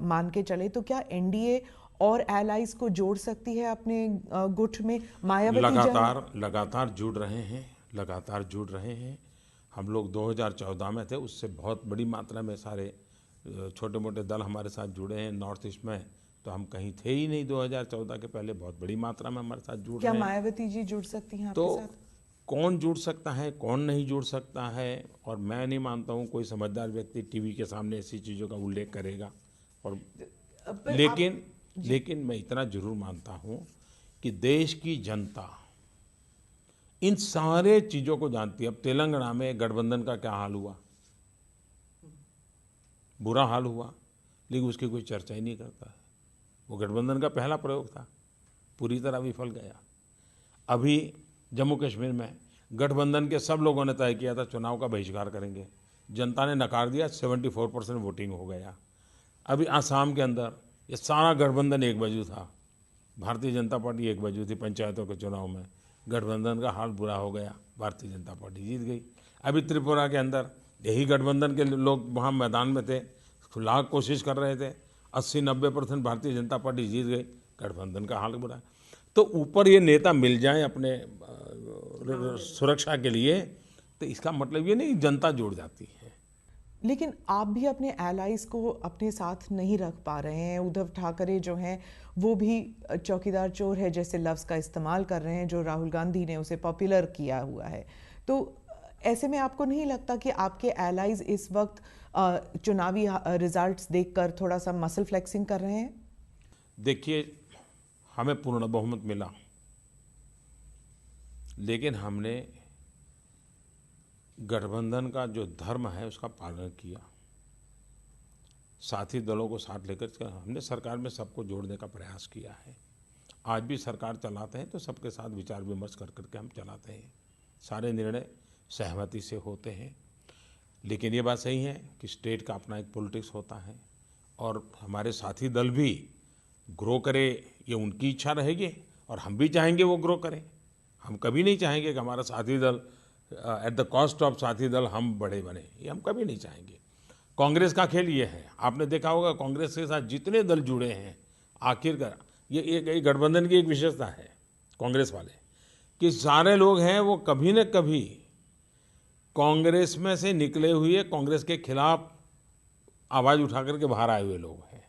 मान के चले तो क्या एनडीए और एलाइज को जोड़ सकती है अपने गुट में? मायावती लगातार जुड़ रहे हैं, लगातार जुड़ रहे हैं। हम लोग 2014 में थे, उससे बहुत बड़ी मात्रा में सारे छोटे मोटे दल हमारे साथ जुड़े हैं। नॉर्थ ईस्ट में तो हम कहीं थे ही नहीं 2014 के पहले, बहुत बड़ी मात्रा में हमारे साथ जुड़ रहे हैं। क्या मायावती जी जुड़ सकती हैं आपके तो साथ? कौन जुड़ सकता है, कौन नहीं जुड़ सकता है, और मैं नहीं मानता हूँ कोई समझदार व्यक्ति टीवी के सामने ऐसी चीज़ों का उल्लेख करेगा। और लेकिन मैं इतना जरूर मानता हूँ कि देश की जनता इन सारे चीज़ों को जानती है। अब तेलंगाना में गठबंधन का क्या हाल हुआ, बुरा हाल हुआ, लेकिन उसकी कोई चर्चा ही नहीं करता है। वो गठबंधन का पहला प्रयोग था, पूरी तरह विफल गया। अभी जम्मू कश्मीर में गठबंधन के सब लोगों ने तय किया था चुनाव का बहिष्कार करेंगे, जनता ने नकार दिया, 74% वोटिंग हो गया। अभी आसाम के अंदर ये सारा गठबंधन एक बाजू था, भारतीय जनता पार्टी एक बाजू थी। पंचायतों के चुनाव में गठबंधन का हाल बुरा हो गया, भारतीय जनता पार्टी जीत गई। अभी त्रिपुरा के अंदर यही गठबंधन के लोग वहाँ मैदान में थे, लाख कोशिश कर रहे थे, 80-90% भारतीय जनता पार्टी जीत गई, गठबंधन का हाल बुरा। तो ऊपर ये नेता मिल जाएं अपने सुरक्षा के लिए, तो इसका मतलब ये नहीं जनता जुड़ जाती है। लेकिन आप भी अपने एलाइज को अपने साथ नहीं रख पा रहे हैं। उद्धव ठाकरे जो हैं वो भी चौकीदार चोर है जैसे लफ्ज़ का इस्तेमाल कर रहे हैं, जो राहुल गांधी ने उसे पॉपुलर किया हुआ है। तो ऐसे में आपको नहीं लगता कि आपके एलाइज इस वक्त चुनावी रिजल्ट्स देखकर थोड़ा सा मसल फ्लेक्सिंग कर रहे हैं? देखिए, हमें पूर्ण बहुमत मिला, लेकिन हमने गठबंधन का जो धर्म है उसका पालन किया। साथी दलों को साथ लेकर हमने सरकार में सबको जोड़ने का प्रयास किया है। आज भी सरकार चलाते हैं तो सबके साथ विचार विमर्श कर करके हम चलाते हैं। सारे निर्णय सहमति से होते हैं। लेकिन ये बात सही है कि स्टेट का अपना एक पॉलिटिक्स होता है, और हमारे साथी दल भी ग्रो करे, ये उनकी इच्छा रहेगी, और हम भी चाहेंगे वो ग्रो करें। हम कभी नहीं चाहेंगे कि हमारा साथी दल एट द कॉस्ट ऑफ साथी दल हम बड़े बने, ये हम कभी नहीं चाहेंगे। कांग्रेस का खेल ये है, आपने देखा होगा कांग्रेस के साथ जितने दल जुड़े हैं, आखिरकार ये गठबंधन की एक विशेषता है कांग्रेस वाले, कि सारे लोग हैं वो कभी न कभी कांग्रेस में से निकले हुए, कांग्रेस के खिलाफ आवाज़ उठा करके बाहर आए हुए लोग हैं,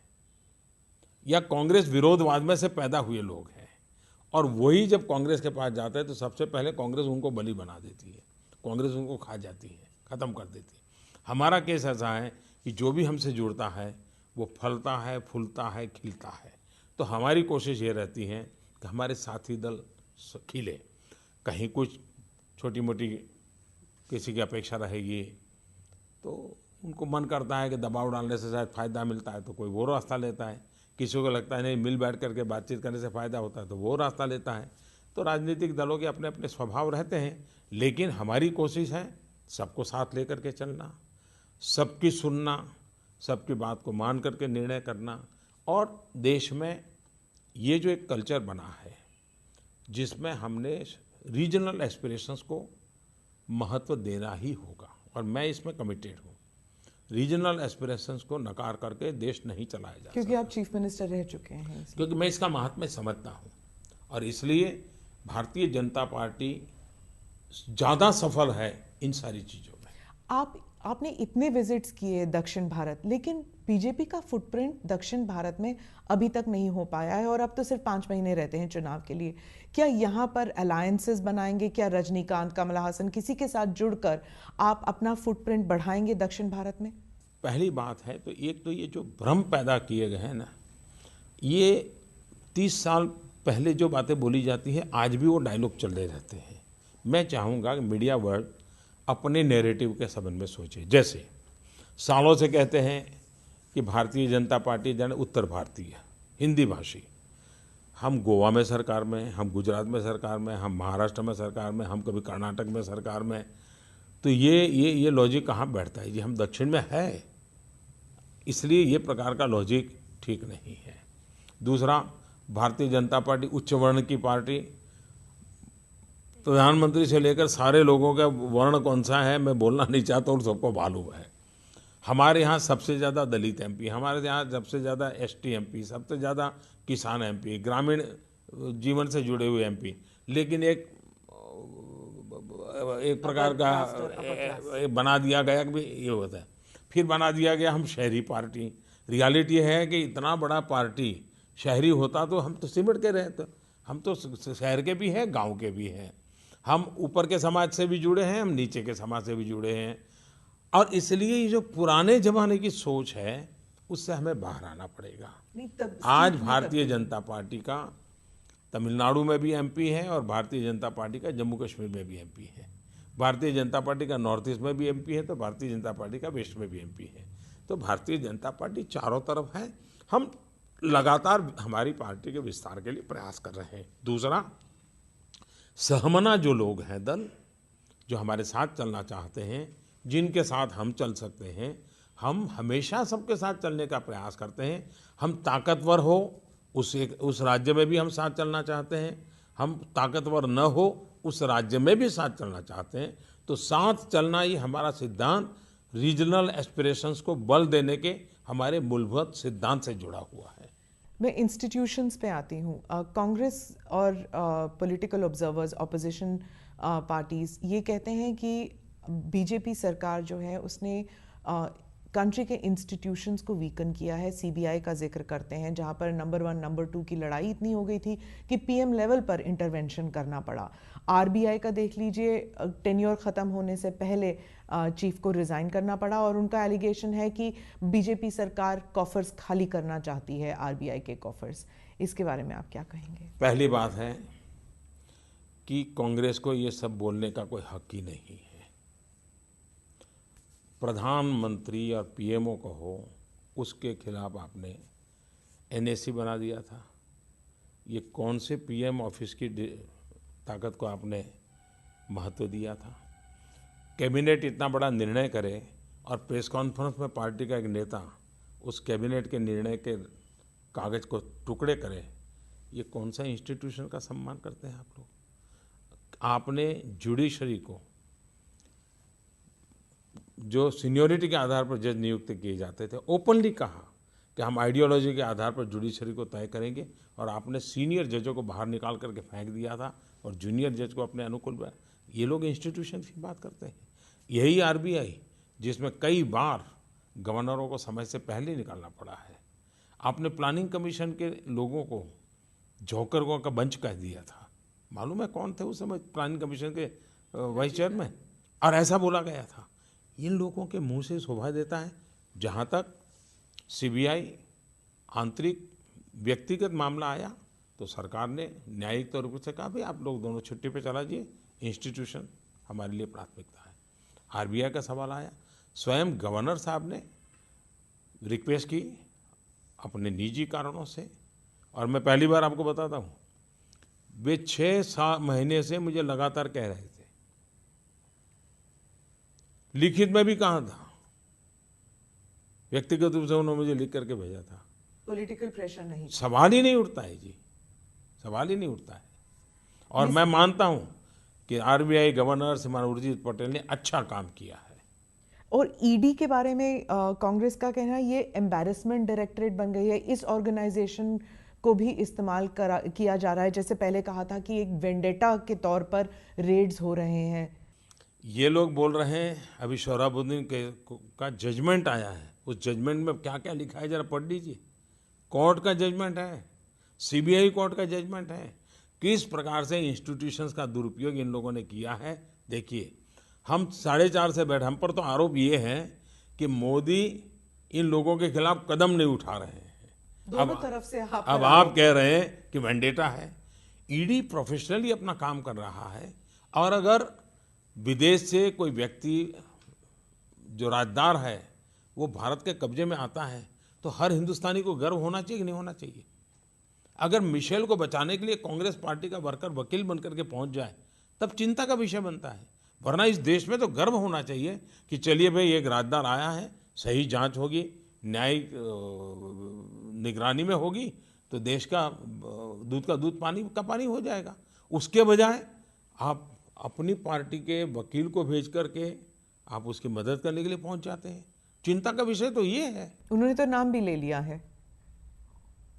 या कांग्रेस विरोधवाद में से पैदा हुए लोग हैं। और वही जब कांग्रेस के पास जाते हैं तो सबसे पहले कांग्रेस उनको बलि बना देती है, कांग्रेस उनको खा जाती है, ख़त्म कर देती है। हमारा केस ऐसा है कि जो भी हमसे जुड़ता है वो फलता है, फूलता है, खिलता है। तो हमारी कोशिश ये रहती है कि हमारे साथी दल खिले। कहीं कुछ छोटी मोटी किसी की अपेक्षा रहेगी तो उनको मन करता है कि दबाव डालने से शायद फ़ायदा मिलता है तो कोई वो रास्ता लेता है, किसी को लगता है नहीं मिल बैठ करके बातचीत करने से फ़ायदा होता है तो वो रास्ता लेता है। तो राजनीतिक दलों के अपने अपने स्वभाव रहते हैं, लेकिन हमारी कोशिश है सबको साथ लेकर के चलना, सबकी सुनना, सबकी बात को मान करके निर्णय करना। और देश में ये जो एक कल्चर बना है जिसमें हमने रीजनल एस्पिरेशंस को महत्व देना ही होगा, और मैं इसमें कमिटेड हूँ। रीजनल एस्पिरेशंस को नकार करके देश नहीं चलाया जा क्योंकि सकता। आप चीफ मिनिस्टर रह चुके हैं इसलिए। क्योंकि मैं इसका महात्म्य समझता हूँ और इसलिए भारतीय जनता पार्टी ज़्यादा सफल है इन सारी चीज़ों में। आपने इतने विजिट्स किए दक्षिण भारत, लेकिन बीजेपी का फुटप्रिंट दक्षिण भारत में अभी तक नहीं हो पाया है और अब तो सिर्फ 5 महीने रहते हैं चुनाव के लिए। क्या यहाँ पर अलायंसेस बनाएंगे? क्या रजनीकांत, कमला हासन किसी के साथ जुड़कर आप अपना फुटप्रिंट बढ़ाएंगे दक्षिण भारत में? पहली बात है तो एक तो ये जो भ्रम पैदा किए गए हैं ना, ये 30 साल पहले जो बातें बोली जाती है आज भी वो डायलॉग चलते रहते हैं। मैं चाहूँगा कि मीडिया वर्ल्ड अपने नैरेटिव के संबंध में सोचे। जैसे सालों से कहते हैं कि भारतीय जनता पार्टी जाने उत्तर भारतीय हिंदी भाषी, हम गोवा में सरकार में, हम गुजरात में सरकार में, हम महाराष्ट्र में सरकार में, हम कभी कर्नाटक में सरकार में, तो ये लॉजिक कहाँ बैठता है जी? हम दक्षिण में है, इसलिए ये प्रकार का लॉजिक ठीक नहीं है। दूसरा, भारतीय जनता पार्टी उच्च वर्ण की पार्टी, प्रधानमंत्री से लेकर सारे लोगों का वर्ण कौन सा है मैं बोलना नहीं चाहता और सबको मालूम है। हमारे यहाँ सबसे ज़्यादा दलित एमपी, हमारे यहाँ सबसे ज़्यादा एसटी एमपी, सबसे ज़्यादा किसान एमपी, ग्रामीण जीवन से जुड़े हुए एमपी, लेकिन एक प्रकार का बना दिया गया कि ये होता है। फिर बना दिया गया हम शहरी पार्टी। रियलिटी है कि इतना बड़ा पार्टी शहरी होता तो हम तो सिमट के रहते। हम तो शहर के भी हैं, गांव के भी हैं, हम ऊपर के समाज से भी जुड़े हैं, हम नीचे के समाज से भी जुड़े हैं। और इसलिए ये जो पुराने जमाने की सोच है उससे हमें बाहर आना पड़ेगा। आज भारतीय जनता पार्टी का तमिलनाडु में भी एमपी है और भारतीय जनता पार्टी का जम्मू कश्मीर में भी एमपी है। भारतीय जनता पार्टी का नॉर्थ ईस्ट में भी एमपी है तो भारतीय जनता पार्टी का वेस्ट में भी एमपी है। तो भारतीय जनता पार्टी चारों तरफ है। हम लगातार हमारी पार्टी के विस्तार के लिए प्रयास कर रहे हैं। दूसरा, सहमना जो लोग हैं, दल जो हमारे साथ चलना चाहते हैं, जिनके साथ हम चल सकते हैं, हम हमेशा सबके साथ चलने का प्रयास करते हैं। हम ताकतवर हो उस राज्य में भी हम साथ चलना चाहते हैं, हम ताकतवर न हो उस राज्य में भी साथ चलना चाहते हैं। तो साथ चलना ही हमारा सिद्धांत रीजनल एस्पिरेशंस को बल देने के हमारे मूलभूत सिद्धांत से जुड़ा हुआ है। मैं इंस्टीट्यूशंस पे आती हूँ। कांग्रेस और पॉलिटिकल ऑब्जर्वर्स, ऑपोजिशन पार्टीज ये कहते हैं कि बीजेपी सरकार जो है उसने कंट्री के इंस्टीट्यूशंस को वीकन किया है। सीबीआई का जिक्र करते हैं, जहां पर नंबर 1 नंबर 2 की लड़ाई इतनी हो गई थी कि पीएम लेवल पर इंटरवेंशन करना पड़ा। आरबीआई का देख लीजिए, टेन्योर ख़त्म होने से पहले चीफ को रिज़ाइन करना पड़ा और उनका एलिगेशन है कि बीजेपी सरकार कॉफर्स खाली करना चाहती है, आरबीआई के कॉफर्स। इसके बारे में आप क्या कहेंगे? पहली बात है कि कांग्रेस को ये सब बोलने का कोई हक ही नहीं है। प्रधानमंत्री और पीएमओ को हो, उसके खिलाफ आपने एनएसी बना दिया था। ये कौन से पीएम ऑफिस की ताकत को आपने महत्व दिया था? कैबिनेट इतना बड़ा निर्णय करे और प्रेस कॉन्फ्रेंस में पार्टी का एक नेता उस कैबिनेट के निर्णय के कागज को टुकड़े करे, ये कौन सा इंस्टीट्यूशन का सम्मान करते हैं आप लोग? आपने जुडिशरी को, जो सीनियरिटी के आधार पर जज नियुक्त किए जाते थे, ओपनली कहा कि हम आइडियोलॉजी के आधार पर जुडिशरी को तय करेंगे, और आपने सीनियर जजों को बाहर निकाल करके फेंक दिया था और जूनियर जज को अपने अनुकूल बनाया। ये लोग इंस्टीट्यूशन की बात करते हैं। यही आरबीआई जिसमें कई बार गवर्नरों को समय से पहले निकालना पड़ा है। आपने प्लानिंग कमीशन के लोगों को जोकरों का बंच कह दिया था। मालूम है कौन थे उस समय प्लानिंग कमीशन के वाइस चेयरमैन? और ऐसा बोला गया था। इन लोगों के मुंह से शोभा देता है। जहाँ तक सीबीआई आंतरिक व्यक्तिगत मामला आया तो सरकार ने न्यायिक तौर पर से कहा भाई आप लोग दोनों छुट्टी पे चला जाइए, इंस्टीट्यूशन हमारे लिए प्राथमिकता है। आरबीआई का सवाल आया, स्वयं गवर्नर साहब ने रिक्वेस्ट की अपने निजी कारणों से, और मैं पहली बार आपको बताता हूँ, वे 6 महीने से मुझे लगातार कह रहे थे, लिखित में भी कहा था, व्यक्तिगत रूप से उन्होंने मुझे लिख करके भेजा था। पॉलिटिकल प्रेशर नहीं, सवाल ही नहीं उठता है जी, सवाल ही नहीं उठता है। और मैं मानता हूं कि आरबीआई गवर्नर श्रीमान उर्जित पटेल ने अच्छा काम किया है। और ईडी के बारे में कांग्रेस का कहना है ये एम्बैरेसमेंट डायरेक्टरेट बन गई है, इस ऑर्गेनाइजेशन को भी इस्तेमाल किया जा रहा है, जैसे पहले कहा था कि एक वेंडेटा के तौर पर रेड्स हो रहे हैं। ये लोग बोल रहे हैं अभी सोहराबुद्दीन का जजमेंट आया है, उस जजमेंट में क्या क्या लिखा है जरा पढ़ लीजिए। कोर्ट का जजमेंट है, सीबीआई कोर्ट का जजमेंट है, किस प्रकार से इंस्टीट्यूशंस का दुरुपयोग इन लोगों ने किया है। देखिए, हम 4.5 से बैठे, हम पर तो आरोप ये है कि मोदी इन लोगों के खिलाफ कदम नहीं उठा रहे हैं। दोनों तरफ से अब आप कह रहे हैं कि वेंडेटा है। ईडी प्रोफेशनली अपना काम कर रहा है, और अगर विदेश से कोई व्यक्ति जो राजदार है वो भारत के कब्जे में आता है तो हर हिंदुस्तानी को गर्व होना चाहिए कि नहीं होना चाहिए। अगर मिशेल को बचाने के लिए कांग्रेस पार्टी का वर्कर वकील बनकर के पहुंच जाए तब चिंता का विषय बनता है, वरना इस देश में तो गर्व होना चाहिए कि चलिए भाई एक राजदार आया है, सही जांच होगी, न्यायिक निगरानी में होगी तो देश का दूध का दूध पानी का पानी हो जाएगा। उसके बजाय आप अपनी पार्टी के वकील को भेज करके आप उसकी मदद करने के लिए पहुंच जाते हैं। चिंता का विषय तो ये है। उन्होंने तो नाम भी ले लिया है,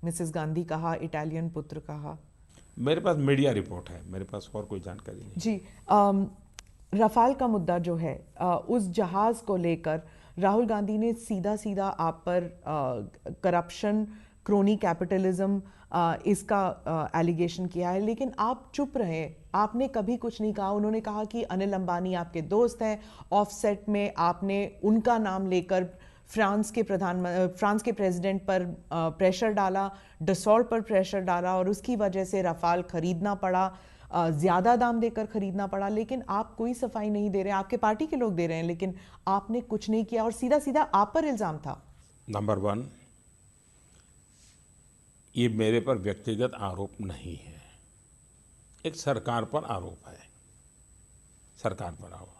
मिसेस गांधी कहा, इटालियन पुत्र कहा। मेरे पास मीडिया रिपोर्ट है, मेरे पास और कोई जानकारी नहीं जी। रफाल का मुद्दा जो है, उस जहाज को लेकर राहुल गांधी ने सीधा सीधा आप पर करप्शन, क्रोनी कैपिटलिज्म, इसका एलिगेशन किया है, लेकिन आप चुप रहे, आपने कभी कुछ नहीं कहा। उन्होंने कहा कि अनिल अंबानी आपके दोस्त हैं, ऑफसेट में आपने उनका नाम लेकर फ्रांस के प्रेसिडेंट पर प्रेशर डाला, डसॉल्ट पर प्रेशर डाला और उसकी वजह से रफाल खरीदना पड़ा, ज़्यादा दाम देकर खरीदना पड़ा। लेकिन आप कोई सफाई नहीं दे रहे, आपके पार्टी के लोग दे रहे हैं, लेकिन आपने कुछ नहीं किया और सीधा सीधा आप पर इल्ज़ाम था। नंबर 1, ये मेरे पर व्यक्तिगत आरोप नहीं है, एक सरकार पर आरोप है, सरकार पर आरोप।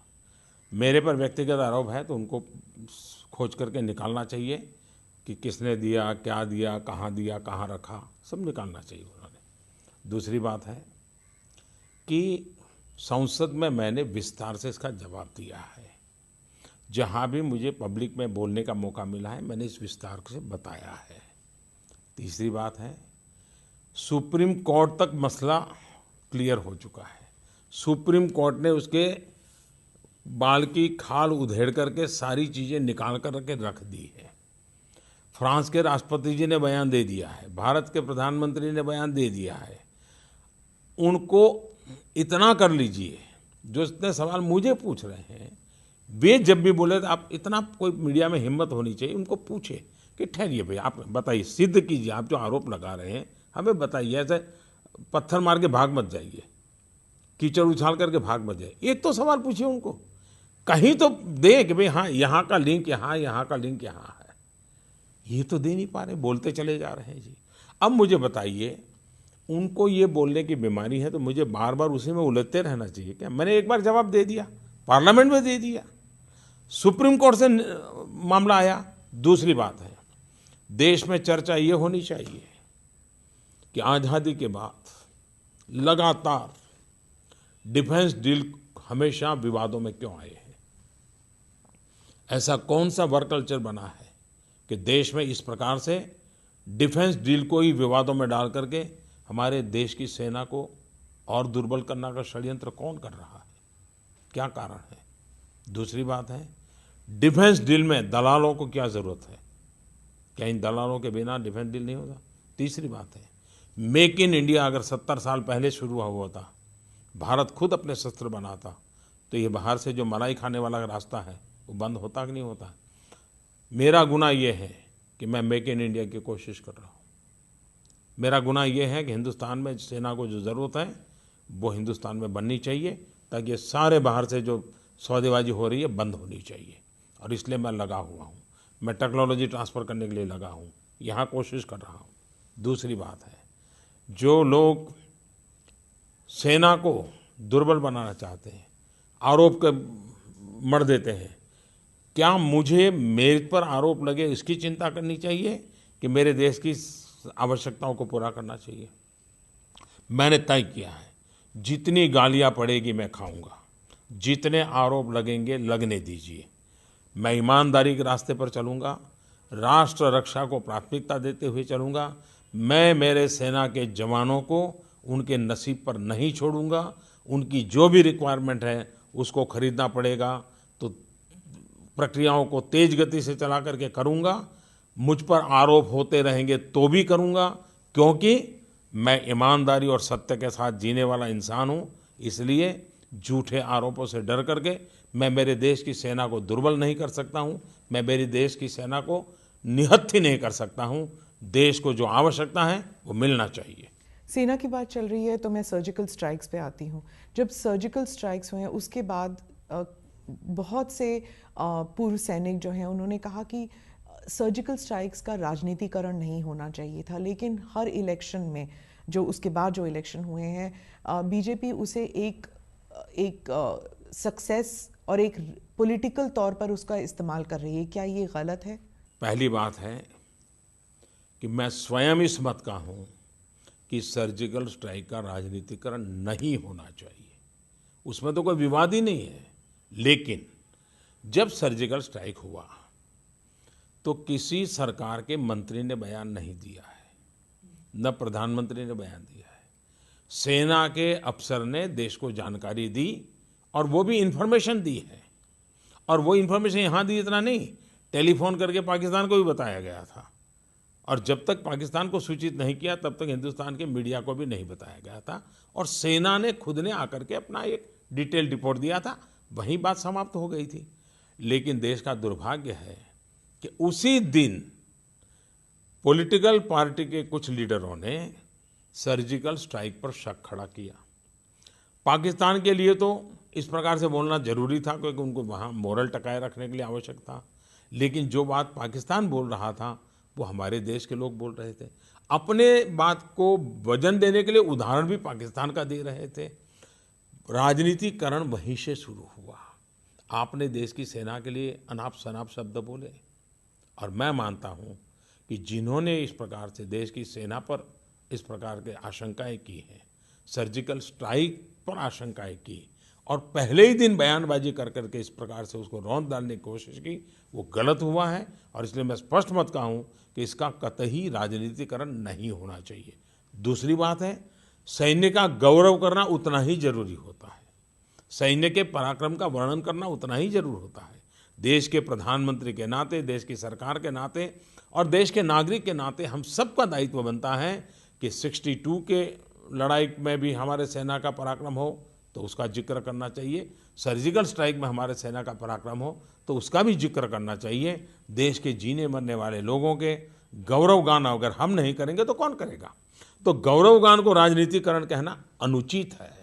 मेरे पर व्यक्तिगत आरोप है तो उनको खोज करके निकालना चाहिए कि किसने दिया, क्या दिया, कहाँ रखा, सब निकालना चाहिए उन्होंने। दूसरी बात है कि संसद में मैंने विस्तार से इसका जवाब दिया है, जहाँ भी मुझे पब्लिक में बोलने का मौका मिला है मैंने इस विस्तार से बताया है। तीसरी बात है, सुप्रीम कोर्ट तक मसला क्लियर हो चुका है। सुप्रीम कोर्ट ने उसके बाल की खाल उधेड़ करके सारी चीज़ें निकाल कर के रख दी है। फ्रांस के राष्ट्रपति जी ने बयान दे दिया है, भारत के प्रधानमंत्री ने बयान दे दिया है। उनको इतना कर लीजिए, जो इतने सवाल मुझे पूछ रहे हैं, वे जब भी बोले तो आप इतना, कोई मीडिया में हिम्मत होनी चाहिए, उनको पूछे कि ठहरिए भाई, आप बताइए, सिद्ध कीजिए, आप जो आरोप लगा रहे हैं हमें बताइए, ऐसे पत्थर मार के भाग मत जाइए, कीचड़ उछाल करके भाग मत जाइए। एक तो सवाल पूछिए उनको, कहीं तो दे कि भाई हाँ यहाँ का लिंक यहाँ, यहाँ का लिंक यहाँ है। ये तो दे नहीं पा रहे, बोलते चले जा रहे हैं जी। अब मुझे बताइए, उनको ये बोलने की बीमारी है तो मुझे बार बार उसी में उलझते रहना चाहिए क्या? मैंने एक बार जवाब दे दिया, पार्लियामेंट में दे दिया, सुप्रीम कोर्ट से मामला आया। दूसरी बात है, देश में चर्चा ये होनी चाहिए कि आज़ादी के बाद लगातार डिफेंस डील हमेशा विवादों में क्यों आए हैं? ऐसा कौन सा वर्क कल्चर बना है कि देश में इस प्रकार से डिफेंस डील को ही विवादों में डाल करके हमारे देश की सेना को और दुर्बल करने का षड्यंत्र कौन कर रहा है? क्या कारण है? दूसरी बात है, डिफेंस डील में दलालों को क्या ज़रूरत है? क्या इन दलालों के बिना डिफेंस डील नहीं होता? तीसरी बात है, मेक इन इंडिया अगर 70 साल पहले शुरू हुआ होता, भारत खुद अपने शस्त्र बनाता, तो ये बाहर से जो मलाई खाने वाला रास्ता है वो बंद होता कि नहीं होता? मेरा गुनाह ये है कि मैं मेक इन इंडिया की कोशिश कर रहा हूँ। मेरा गुनाह ये है कि हिंदुस्तान में सेना को जो ज़रूरत है वो हिंदुस्तान में बननी चाहिए, ताकि ये सारे बाहर से जो सौदेबाजी हो रही है बंद होनी चाहिए। और इसलिए मैं लगा हुआ हूँ, मैं टेक्नोलॉजी ट्रांसफ़र करने के लिए लगा हूँ, यहाँ कोशिश कर रहा हूँ। दूसरी बात है, जो लोग सेना को दुर्बल बनाना चाहते हैं, आरोप कर मर देते हैं, क्या मुझे मेरे पर आरोप लगे इसकी चिंता करनी चाहिए कि मेरे देश की आवश्यकताओं को पूरा करना चाहिए? मैंने तय किया है, जितनी गालियां पड़ेगी मैं खाऊंगा, जितने आरोप लगेंगे लगने दीजिए, मैं ईमानदारी के रास्ते पर चलूँगा, राष्ट्र रक्षा को प्राथमिकता देते हुए चलूँगा। मैं मेरे सेना के जवानों को उनके नसीब पर नहीं छोड़ूंगा। उनकी जो भी रिक्वायरमेंट है उसको खरीदना पड़ेगा तो प्रक्रियाओं को तेज गति से चला करके करूंगा। मुझ पर आरोप होते रहेंगे तो भी करूंगा, क्योंकि मैं ईमानदारी और सत्य के साथ जीने वाला इंसान हूं। इसलिए झूठे आरोपों से डर करके मैं मेरे देश की सेना को दुर्बल नहीं कर सकता हूं। मैं मेरे देश की सेना को निहत्थी नहीं कर सकता हूं। देश को जो आवश्यकता है वो मिलना चाहिए। सेना की बात चल रही है तो मैं सर्जिकल स्ट्राइक्स पे आती हूँ। जब सर्जिकल स्ट्राइक्स हुए हैं उसके बाद बहुत से पूर्व सैनिक जो हैं उन्होंने कहा कि सर्जिकल स्ट्राइक्स का राजनीतिकरण नहीं होना चाहिए था, लेकिन हर इलेक्शन में जो उसके बाद जो इलेक्शन हुए हैं बीजेपी उसे एक सक्सेस और एक पॉलिटिकल तौर पर उसका इस्तेमाल कर रही है। क्या ये गलत है? पहली बात है कि मैं स्वयं इस मत का हूं कि सर्जिकल स्ट्राइक का राजनीतिकरण नहीं होना चाहिए, उसमें तो कोई विवाद ही नहीं है। लेकिन जब सर्जिकल स्ट्राइक हुआ तो किसी सरकार के मंत्री ने बयान नहीं दिया है, न प्रधानमंत्री ने बयान दिया है। सेना के अफसर ने देश को जानकारी दी और वो भी इन्फॉर्मेशन दी है। और वो इन्फॉर्मेशन यहाँ दी इतना नहीं, टेलीफोन करके पाकिस्तान को भी बताया गया था। और जब तक पाकिस्तान को सूचित नहीं किया तब तक हिंदुस्तान के मीडिया को भी नहीं बताया गया था। और सेना ने खुद ने आकर के अपना एक डिटेल रिपोर्ट दिया था, वहीं बात समाप्त हो गई थी। लेकिन देश का दुर्भाग्य है कि उसी दिन पॉलिटिकल पार्टी के कुछ लीडरों ने सर्जिकल स्ट्राइक पर शक खड़ा किया। पाकिस्तान के लिए तो इस प्रकार से बोलना जरूरी था क्योंकि उनको वहाँ मोरल टकाए रखने के लिए आवश्यक था। लेकिन जो बात पाकिस्तान बोल रहा था वो हमारे देश के लोग बोल रहे थे। अपने बात को वजन देने के लिए उदाहरण भी पाकिस्तान का दे रहे थे। राजनीतिकरण वहीं से शुरू हुआ। आपने देश की सेना के लिए अनाप शनाप शब्द बोले। और मैं मानता हूं कि जिन्होंने इस प्रकार से देश की सेना पर इस प्रकार के आशंकाएं की हैं, सर्जिकल स्ट्राइक पर आशंकाएं की और पहले ही दिन बयानबाजी कर करके इस प्रकार से उसको रौंद डालने की कोशिश की, वो गलत हुआ है। और इसलिए मैं स्पष्ट मत कहूँ कि इसका कतई राजनीतिकरण नहीं होना चाहिए। दूसरी बात है, सैन्य का गौरव करना उतना ही जरूरी होता है, सैन्य के पराक्रम का वर्णन करना उतना ही जरूर होता है। देश के प्रधानमंत्री के नाते, देश की सरकार के नाते और देश के नागरिक के नाते हम सबका दायित्व बनता है कि 62 के लड़ाई में भी हमारे सेना का पराक्रम हो तो उसका जिक्र करना चाहिए, सर्जिकल स्ट्राइक में हमारे सेना का पराक्रम हो तो उसका भी जिक्र करना चाहिए। देश के जीने मरने वाले लोगों के गौरवगान अगर हम नहीं करेंगे तो कौन करेगा? तो गौरवगान को राजनीतिकरण कहना अनुचित है।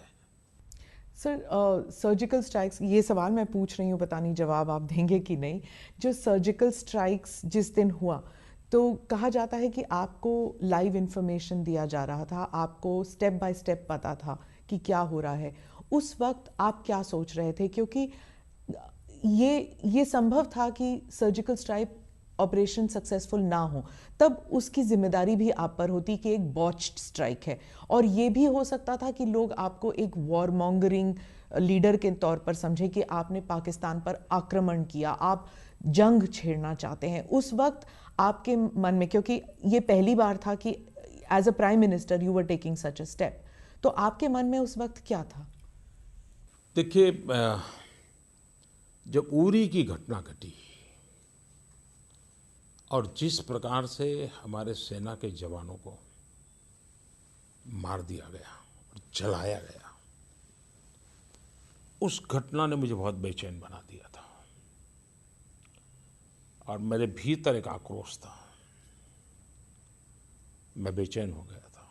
सर, सर्जिकल स्ट्राइक्स, ये सवाल मैं पूछ रही हूँ, पता नहीं जवाब आप देंगे कि नहीं। जो सर्जिकल स्ट्राइक्स जिस दिन हुआ तो कहा जाता है कि आपको लाइव इन्फॉर्मेशन दिया जा रहा था, आपको स्टेप बाय स्टेप पता था कि क्या हो रहा है। उस वक्त आप क्या सोच रहे थे? क्योंकि ये संभव था कि सर्जिकल स्ट्राइक ऑपरेशन सक्सेसफुल ना हो, तब उसकी जिम्मेदारी भी आप पर होती कि एक बॉच्ड स्ट्राइक है। और ये भी हो सकता था कि लोग आपको एक वॉर मॉन्गरिंग लीडर के तौर पर समझे कि आपने पाकिस्तान पर आक्रमण किया, आप जंग छेड़ना चाहते हैं। उस वक्त आपके मन में, क्योंकि ये पहली बार था कि as a prime minister you were taking such a step, तो आपके मन में उस वक्त क्या था? देखिए, जब उरी की घटना घटी और जिस प्रकार से हमारे सेना के जवानों को मार दिया गया और जलाया गया, उस घटना ने मुझे बहुत बेचैन बना दिया था और मेरे भीतर एक आक्रोश था। मैं बेचैन हो गया था।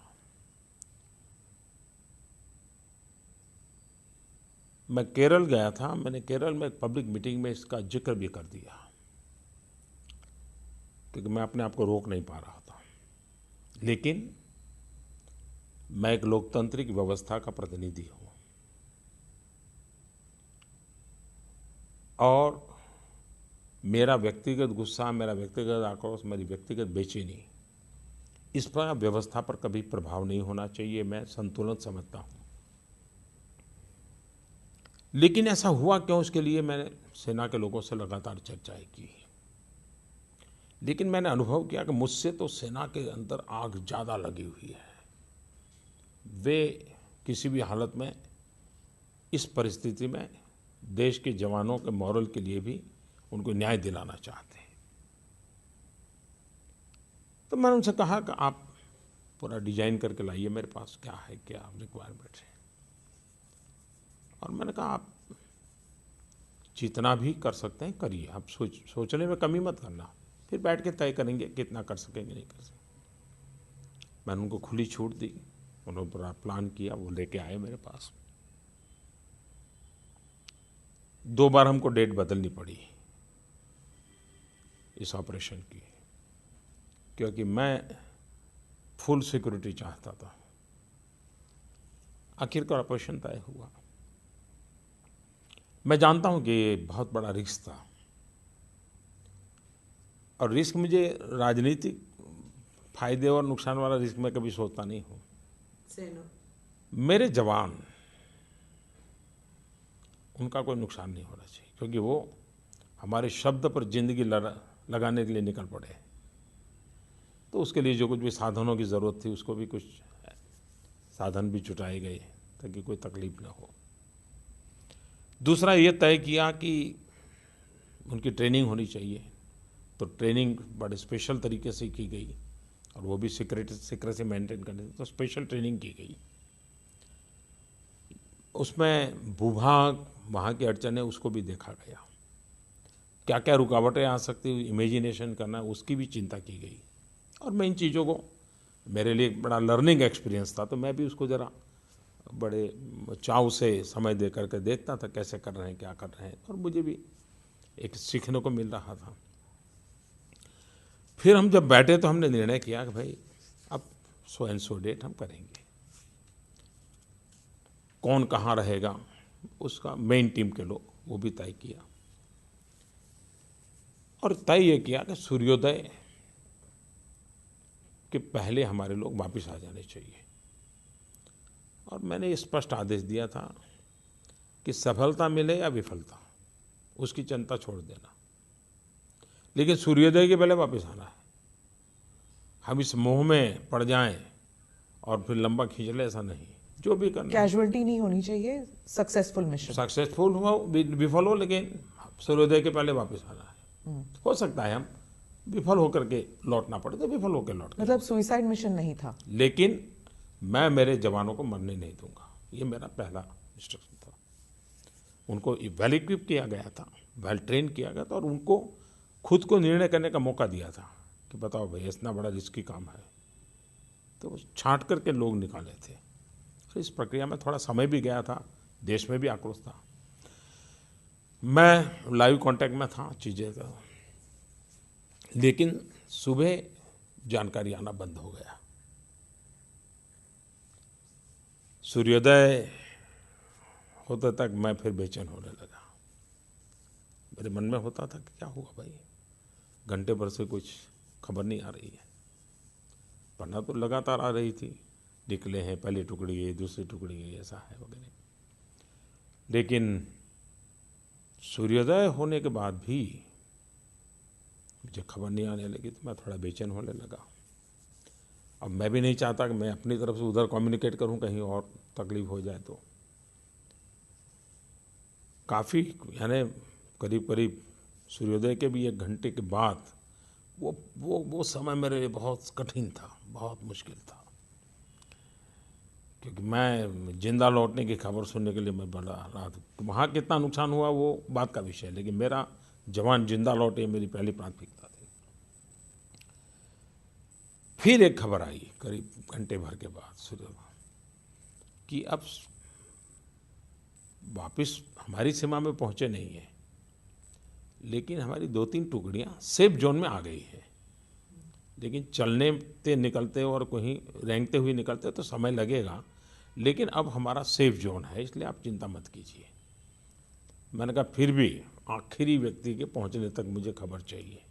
मैं केरल गया था। मैंने केरल में एक पब्लिक मीटिंग में इसका जिक्र भी कर दिया क्योंकि मैं अपने आप को रोक नहीं पा रहा था। लेकिन मैं एक लोकतांत्रिक व्यवस्था का प्रतिनिधि हूँ और मेरा व्यक्तिगत गुस्सा, मेरा व्यक्तिगत आक्रोश, मेरी व्यक्तिगत बेचैनी, इस पर व्यवस्था पर कभी प्रभाव नहीं होना चाहिए। मैं संतुलन समझता हूँ। लेकिन ऐसा हुआ क्यों, उसके लिए मैंने सेना के लोगों से लगातार चर्चाएं की। लेकिन मैंने अनुभव किया कि मुझसे तो सेना के अंदर आग ज़्यादा लगी हुई है। वे किसी भी हालत में इस परिस्थिति में देश के जवानों के मॉरल के लिए भी उनको न्याय दिलाना चाहते हैं। तो मैंने उनसे कहा कि आप पूरा डिजाइन करके लाइए, मेरे पास क्या है, क्या रिक्वायरमेंट है। और मैंने कहा आप जितना भी कर सकते हैं करिए, आप सोचने में कमी मत करना, फिर बैठ के तय करेंगे कितना कर सकेंगे नहीं कर सकेंगे। मैंने उनको खुली छूट दी, उन्होंने पूरा प्लान किया, वो लेके आए मेरे पास। 2 बार हमको डेट बदलनी पड़ी इस ऑपरेशन की, क्योंकि मैं फुल सिक्योरिटी चाहता था। आखिरकार ऑपरेशन तय हुआ। मैं जानता हूं कि ये बहुत बड़ा रिस्क था, और रिस्क मुझे राजनीतिक फायदे और नुकसान वाला रिस्क मैं कभी सोचता नहीं हूं। मेरे जवान, उनका कोई नुकसान नहीं होना चाहिए, क्योंकि वो हमारे शब्द पर जिंदगी लगाने के लिए निकल पड़े। तो उसके लिए जो कुछ भी साधनों की ज़रूरत थी, उसको भी कुछ साधन भी जुटाए गए ताकि कोई तकलीफ ना हो। दूसरा ये तय किया कि उनकी ट्रेनिंग होनी चाहिए, तो ट्रेनिंग बड़े स्पेशल तरीके से की गई, और वो भी सीक्रेसी मेंटेन करने, तो स्पेशल ट्रेनिंग की गई। उसमें भूभाग, वहाँ की अड़चनें, उसको भी देखा गया, क्या क्या रुकावटें आ सकती, इमेजिनेशन करना, उसकी भी चिंता की गई। और मैं इन चीज़ों को, मेरे लिए एक बड़ा लर्निंग एक्सपीरियंस था, तो मैं भी उसको ज़रा बड़े चाव से समय दे करके देखता था कैसे कर रहे हैं, क्या कर रहे हैं, और मुझे भी एक सीखने को मिल रहा था। फिर हम जब बैठे तो हमने निर्णय किया कि भाई अब सो एंड सो डेट हम करेंगे। कौन कहाँ रहेगा उसका मेन टीम के लोग, वो भी तय किया, और तय ये किया कि सूर्योदय के पहले हमारे लोग वापस आ जाने चाहिए। और मैंने स्पष्ट आदेश दिया था कि सफलता मिले या विफलता, उसकी चिंता छोड़ देना, लेकिन सूर्योदय के पहले वापस आना है। हम इस मोह में पड़ जाएं और फिर लंबा खींच ले, ऐसा नहीं। जो भी करना, कैजुअलिटी नहीं होनी चाहिए, सक्सेसफुल मिशन, सक्सेसफुल हो विफल हो, लेकिन सूर्योदय के पहले वापस आना है। हो सकता है हम विफल होकर के लौटना पड़े, तो विफल होकर लौट, मतलब सुइसाइड मिशन नहीं था। लेकिन मैं मेरे जवानों को मरने नहीं दूंगा, ये मेरा पहला इंस्ट्रक्शन था। उनको वेल इक्विप किया गया था, वेल ट्रेन किया गया था, और उनको खुद को निर्णय करने का मौका दिया था कि बताओ भाई इतना बड़ा रिस्की काम है। तो छांट करके लोग निकाले थे, और इस प्रक्रिया में थोड़ा समय भी गया था, देश में भी आक्रोश था। मैं लाइव कांटेक्ट में था, चीज़ें था, लेकिन सुबह जानकारी आना बंद हो गया। सूर्योदय होते तक मैं फिर बेचैन होने लगा। मेरे मन में होता था कि क्या हुआ भाई, घंटे भर से कुछ खबर नहीं आ रही है, वरना तो लगातार आ रही थी, निकले हैं, पहली टुकड़ी गई, दूसरी टुकड़ी गई, ऐसा है वगैरह। लेकिन सूर्योदय होने के बाद भी मुझे खबर नहीं आने लगी, तो मैं थोड़ा बेचैन होने लगा। अब मैं भी नहीं चाहता कि मैं अपनी तरफ से उधर कम्युनिकेट करूं, कहीं और तकलीफ हो जाए। तो काफ़ी, यानी करीब करीब सूर्योदय के भी 1 घंटे के बाद वो समय मेरे लिए बहुत कठिन था, बहुत मुश्किल था, क्योंकि मैं जिंदा लौटने की खबर सुनने के लिए मैं बड़ा रहा था। वहाँ कितना नुकसान हुआ वो बात का विषय है, लेकिन मेरा जवान जिंदा लौटे मेरी पहली प्राथमिकता थी। फिर एक खबर आई करीब घंटे भर के बाद सूर्योदय कि अब वापस हमारी सीमा में पहुँचे नहीं है, लेकिन हमारी 2-3 टुकड़ियाँ सेफ जोन में आ गई है। लेकिन चलने निकलते और कहीं रेंगते हुए निकलते तो समय लगेगा, लेकिन अब हमारा सेफ जोन है, इसलिए आप चिंता मत कीजिए। मैंने कहा फिर भी आखिरी व्यक्ति के पहुंचने तक मुझे खबर चाहिए।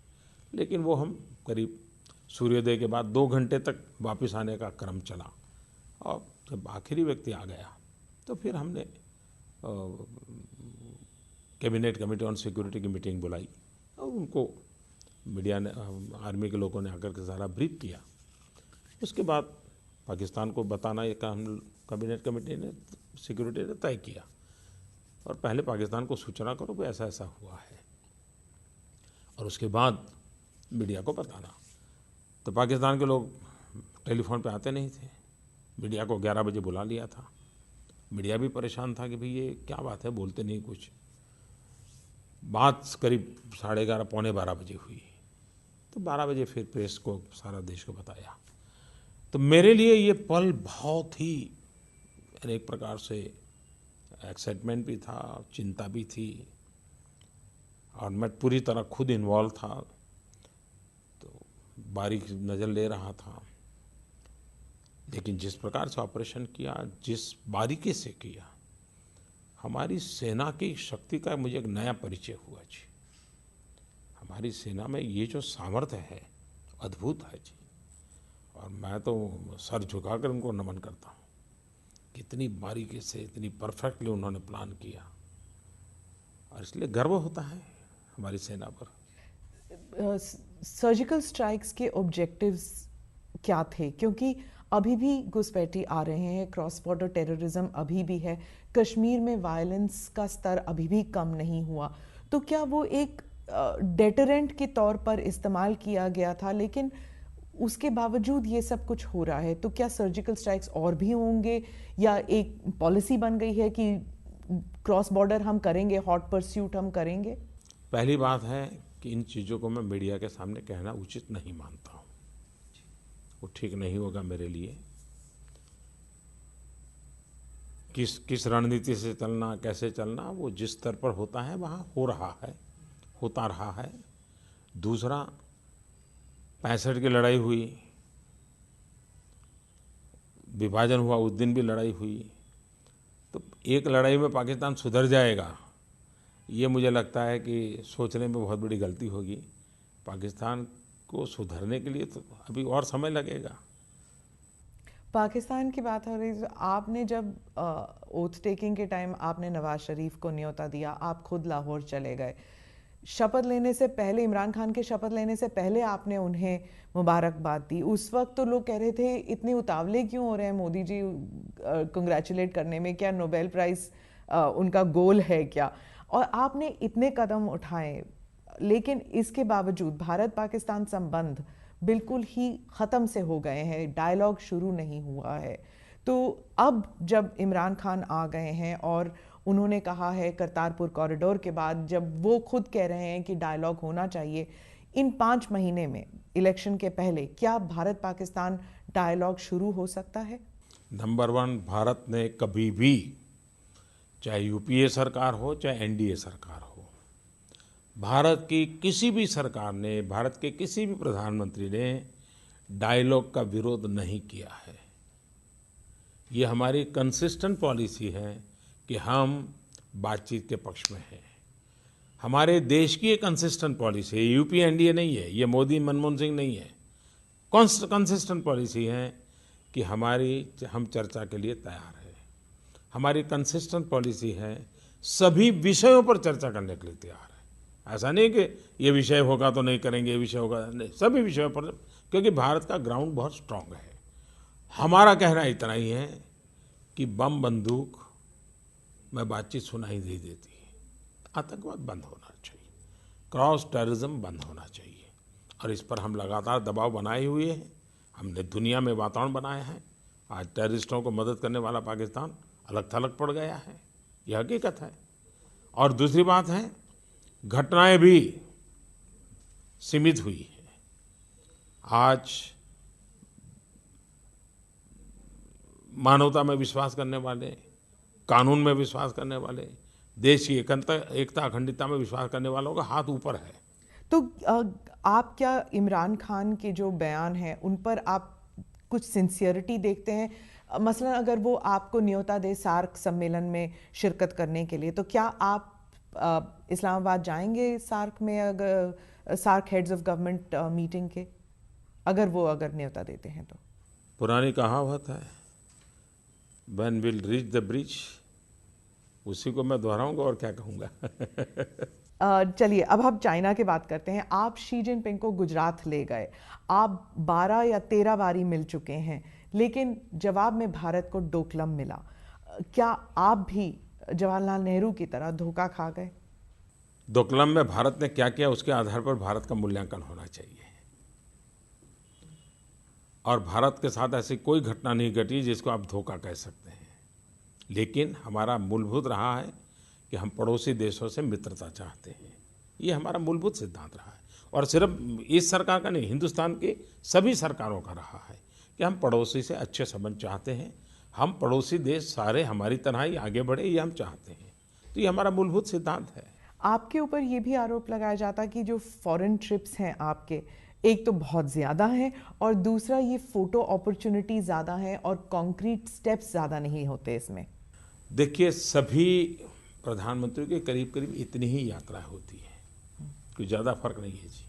लेकिन वो हम करीब सूर्योदय के बाद 2 घंटे तक वापस आने का क्रम चला, और जब आखिरी व्यक्ति आ गया तो फिर हमने कैबिनेट कमेटी ऑन सिक्योरिटी की मीटिंग बुलाई और उनको मीडिया ने, आर्मी के लोगों ने आकर के सारा ब्रीफ किया। उसके बाद पाकिस्तान को बताना ये काम कैबिनेट कमेटी ने, सिक्योरिटी ने तय किया और पहले पाकिस्तान को सूचना करो कि ऐसा ऐसा हुआ है और उसके बाद मीडिया को बताना। तो पाकिस्तान के लोग टेलीफोन पे आते नहीं थे। मीडिया को 11 बजे बुला लिया था। मीडिया भी परेशान था कि भाई ये क्या बात है, बोलते नहीं कुछ। बात करीब 11:30 पौने 12 बजे हुई। तो 12 बजे फिर प्रेस को, सारा देश को बताया। तो मेरे लिए ये पल बहुत ही एक प्रकार से एक्साइटमेंट भी था, चिंता भी थी और मैं पूरी तरह खुद इन्वॉल्व था। तो बारीक नज़र ले रहा था, लेकिन जिस प्रकार से ऑपरेशन किया, जिस बारीकी से किया, हमारी सेना की शक्ति का मुझे एक नया परिचय हुआ जी। हमारी सेना में ये जो सामर्थ्य है अद्भुत है जी। और मैं तो सर झुकाकर उनको नमन करता हूँ। कितनी बारीकी से, इतनी परफेक्टली उन्होंने प्लान किया और इसलिए गर्व होता है हमारी सेना पर। सर्जिकल स्ट्राइक्स के ऑब्जेक्टिव्स क्या थे? क्योंकि अभी भी घुसपैठी आ रहे हैं, क्रॉस बॉर्डर टेररिज्म अभी भी है, कश्मीर में वायलेंस का स्तर अभी भी कम नहीं हुआ। तो क्या वो एक डेटरेंट के तौर पर इस्तेमाल किया गया था, लेकिन उसके बावजूद ये सब कुछ हो रहा है? तो क्या सर्जिकल स्ट्राइक्स और भी होंगे या एक पॉलिसी बन गई है कि क्रॉस बॉर्डर हम करेंगे, हॉट परस्यूट हम करेंगे? पहली बात है कि इन चीज़ों को मैं मीडिया के सामने कहना उचित नहीं मानता हूँ। वो ठीक नहीं होगा मेरे लिए। किस रणनीति से चलना, कैसे चलना, वो जिस स्तर पर होता है वहाँ हो रहा है, होता रहा है। दूसरा, 65 की लड़ाई हुई, विभाजन हुआ, उस दिन भी लड़ाई हुई। तो एक लड़ाई में पाकिस्तान सुधर जाएगा, ये मुझे लगता है कि सोचने में बहुत बड़ी गलती होगी। पाकिस्तान को सुधरने के लिए तो अभी और समय लगेगा। पाकिस्तान की बात हो रही है, आपने जब ओथ टेकिंग के टाइम आपने नवाज शरीफ को न्योता दिया, आप खुद लाहौर चले गए। शपथ लेने से पहले, इमरान खान के शपथ लेने से पहले आपने उन्हें मुबारकबाद दी। उस वक्त तो लोग कह रहे थे इतने उतावले क्यों हो रहे हैं मोदी जी कंग्रेचुलेट करने में, क्या नोबेल प्राइज़ उनका गोल है क्या? और आपने इतने कदम उठाए, लेकिन इसके बावजूद भारत पाकिस्तान संबंध बिल्कुल ही ख़त्म से हो गए हैं, डायलॉग शुरू नहीं हुआ है। तो अब जब इमरान खान आ गए हैं और उन्होंने कहा है करतारपुर कॉरिडोर के बाद, जब वो खुद कह रहे हैं कि डायलॉग होना चाहिए, इन 5 महीने में इलेक्शन के पहले क्या भारत पाकिस्तान डायलॉग शुरू हो सकता है? नंबर 1, भारत ने कभी भी, चाहे यूपीए सरकार हो चाहे एनडीए सरकार हो, भारत की किसी भी सरकार ने, भारत के किसी भी प्रधानमंत्री ने डायलॉग का विरोध नहीं किया है। ये हमारी कंसिस्टेंट पॉलिसी है कि हम बातचीत के पक्ष में हैं। हमारे देश की एक कंसिस्टेंट पॉलिसी है, यूपीए एनडीए नहीं है, ये मोदी मनमोहन सिंह नहीं है। कंसिस्टेंट पॉलिसी है कि हम चर्चा के लिए तैयार हैं। हमारी कंसिस्टेंट पॉलिसी है सभी विषयों पर चर्चा करने के लिए तैयार है। ऐसा नहीं कि ये विषय होगा तो नहीं करेंगे, ये विषय होगा नहीं, सभी विषयों पर, क्योंकि भारत का ग्राउंड बहुत स्ट्रांग है। हमारा कहना इतना ही है कि बम बंदूक में बातचीत सुनाई नहीं देती। आतंकवाद बंद होना चाहिए, क्रॉस टेररिज्म बंद होना चाहिए और इस पर हम लगातार दबाव बनाए हुए हैं। हमने दुनिया में वातावरण बनाया है। आज टेररिस्टों को मदद करने वाला पाकिस्तान अलग थलग पड़ गया है, यह हकीकत है। और दूसरी बात है, घटनाएं भी सीमित हुई हैं। आज मानवता में विश्वास करने वाले, कानून में विश्वास करने वाले, देश की एकता अखंडता में विश्वास करने वालों का हाथ ऊपर है। तो आप क्या इमरान खान के जो बयान हैं उन पर आप कुछ सिंसियरिटी देखते हैं? मसलन अगर वो आपको न्योता दे सार्क सम्मेलन में शिरकत करने के लिए, तो क्या आप इस्लामाबाद जाएंगे सार्क में, अगर SAARC heads of government meeting के, अगर न्योता देते हैं तो? पुरानी कहावत है, When we'll reach the bridge, उसी को मैं दोहराऊंगा और क्या कहूँगा। चलिए अब हम चाइना की बात करते हैं। आप शी जिनपिंग को गुजरात ले गए, आप 12 या 13 बारी मिल चुके हैं, लेकिन जवाब में भारत को डोकलम मिला। क्या आप भी जवाहरलाल नेहरू की तरह धोखा खा गए? डोकलाम में भारत ने क्या किया उसके आधार पर भारत का मूल्यांकन होना चाहिए, और भारत के साथ ऐसी कोई घटना नहीं घटी जिसको आप धोखा कह सकते हैं। लेकिन हमारा मूलभूत रहा है कि हम पड़ोसी देशों से मित्रता चाहते हैं, ये हमारा मूलभूत सिद्धांत रहा है, और सिर्फ इस सरकार का नहीं, हिंदुस्तान की सभी सरकारों का रहा है कि हम पड़ोसी से अच्छे संबंध चाहते हैं। हम पड़ोसी देश सारे हमारी तरह ही आगे बढ़े, ये हम चाहते हैं। तो ये हमारा मूलभूत सिद्धांत है। आपके ऊपर ये भी आरोप लगाया जाता कि जो फॉरेन ट्रिप्स हैं आपके, एक तो बहुत ज़्यादा हैं और दूसरा ये फ़ोटो अपॉर्चुनिटी ज़्यादा हैं और कॉन्क्रीट स्टेप्स ज़्यादा नहीं होते इसमें। देखिए, सभी प्रधानमंत्रियों के करीब करीब इतनी ही यात्राएं होती हैं, कोई ज़्यादा फर्क नहीं है जी।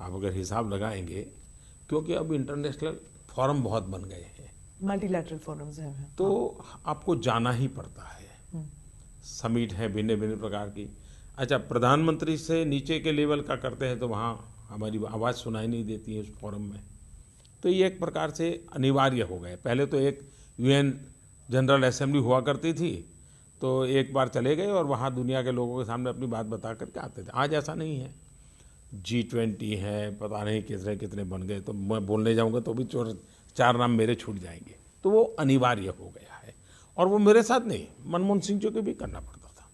आप अगर हिसाब लगाएंगे, क्योंकि अब इंटरनेशनल फोरम बहुत बन गए हैं, मल्टीलैटरल फोरम्स हैं, तो आपको जाना ही पड़ता है। समिट है भिन्न भिन्न प्रकार की। अच्छा, प्रधानमंत्री से नीचे के लेवल का करते हैं तो वहाँ हमारी आवाज़ सुनाई नहीं देती है उस फोरम में, तो ये एक प्रकार से अनिवार्य हो गए। पहले तो एक UN जनरल असेंबली हुआ करती थी, तो एक बार चले गए और वहाँ दुनिया के लोगों के सामने अपनी बात बता करके आते थे। आज ऐसा नहीं है, G20 है, पता नहीं कितने कितने बन गए, तो मैं बोलने जाऊँगा तो भी 4 नाम मेरे छूट जाएंगे। तो वो अनिवार्य हो गया है, और वो मेरे साथ नहीं, मनमोहन सिंह जी को भी करना पड़ता था।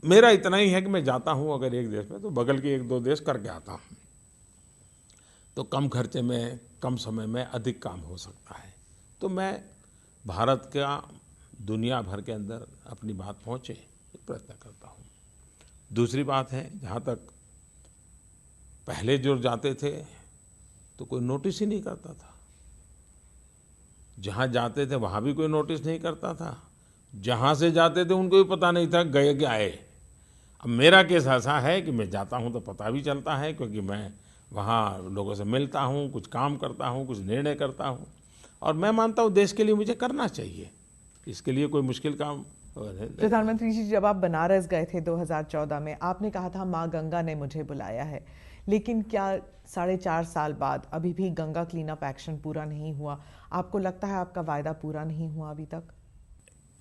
मेरा इतना ही है कि मैं जाता हूँ अगर एक देश में, तो बगल के 1-2 देश करके आता हूँ, तो कम खर्चे में कम समय में अधिक काम हो सकता है। तो मैं भारत का दुनिया भर के अंदर अपनी बात पहुँचे प्रयत्न करता हूँ। दूसरी बात है, जहाँ तक पहले जो जाते थे तो कोई नोटिस ही नहीं करता था, जहाँ जाते थे वहाँ भी कोई नोटिस नहीं करता था, जहाँ से जाते थे उनको भी पता नहीं था गए कि आए। अब मेरा केस ऐसा है कि मैं जाता हूँ तो पता भी चलता है, क्योंकि मैं वहाँ लोगों से मिलता हूँ, कुछ काम करता हूँ, कुछ निर्णय करता हूँ, और मैं मानता हूँ देश के लिए मुझे करना चाहिए, इसके लिए कोई मुश्किल काम। प्रधानमंत्री जी, जब आप बनारस गए थे 2014 में, आपने कहा था माँ गंगा ने मुझे बुलाया है, लेकिन क्या 4.5 साल बाद अभी भी गंगा क्लीन अप एक्शन पूरा नहीं हुआ? आपको लगता है आपका वायदा पूरा नहीं हुआ अभी तक?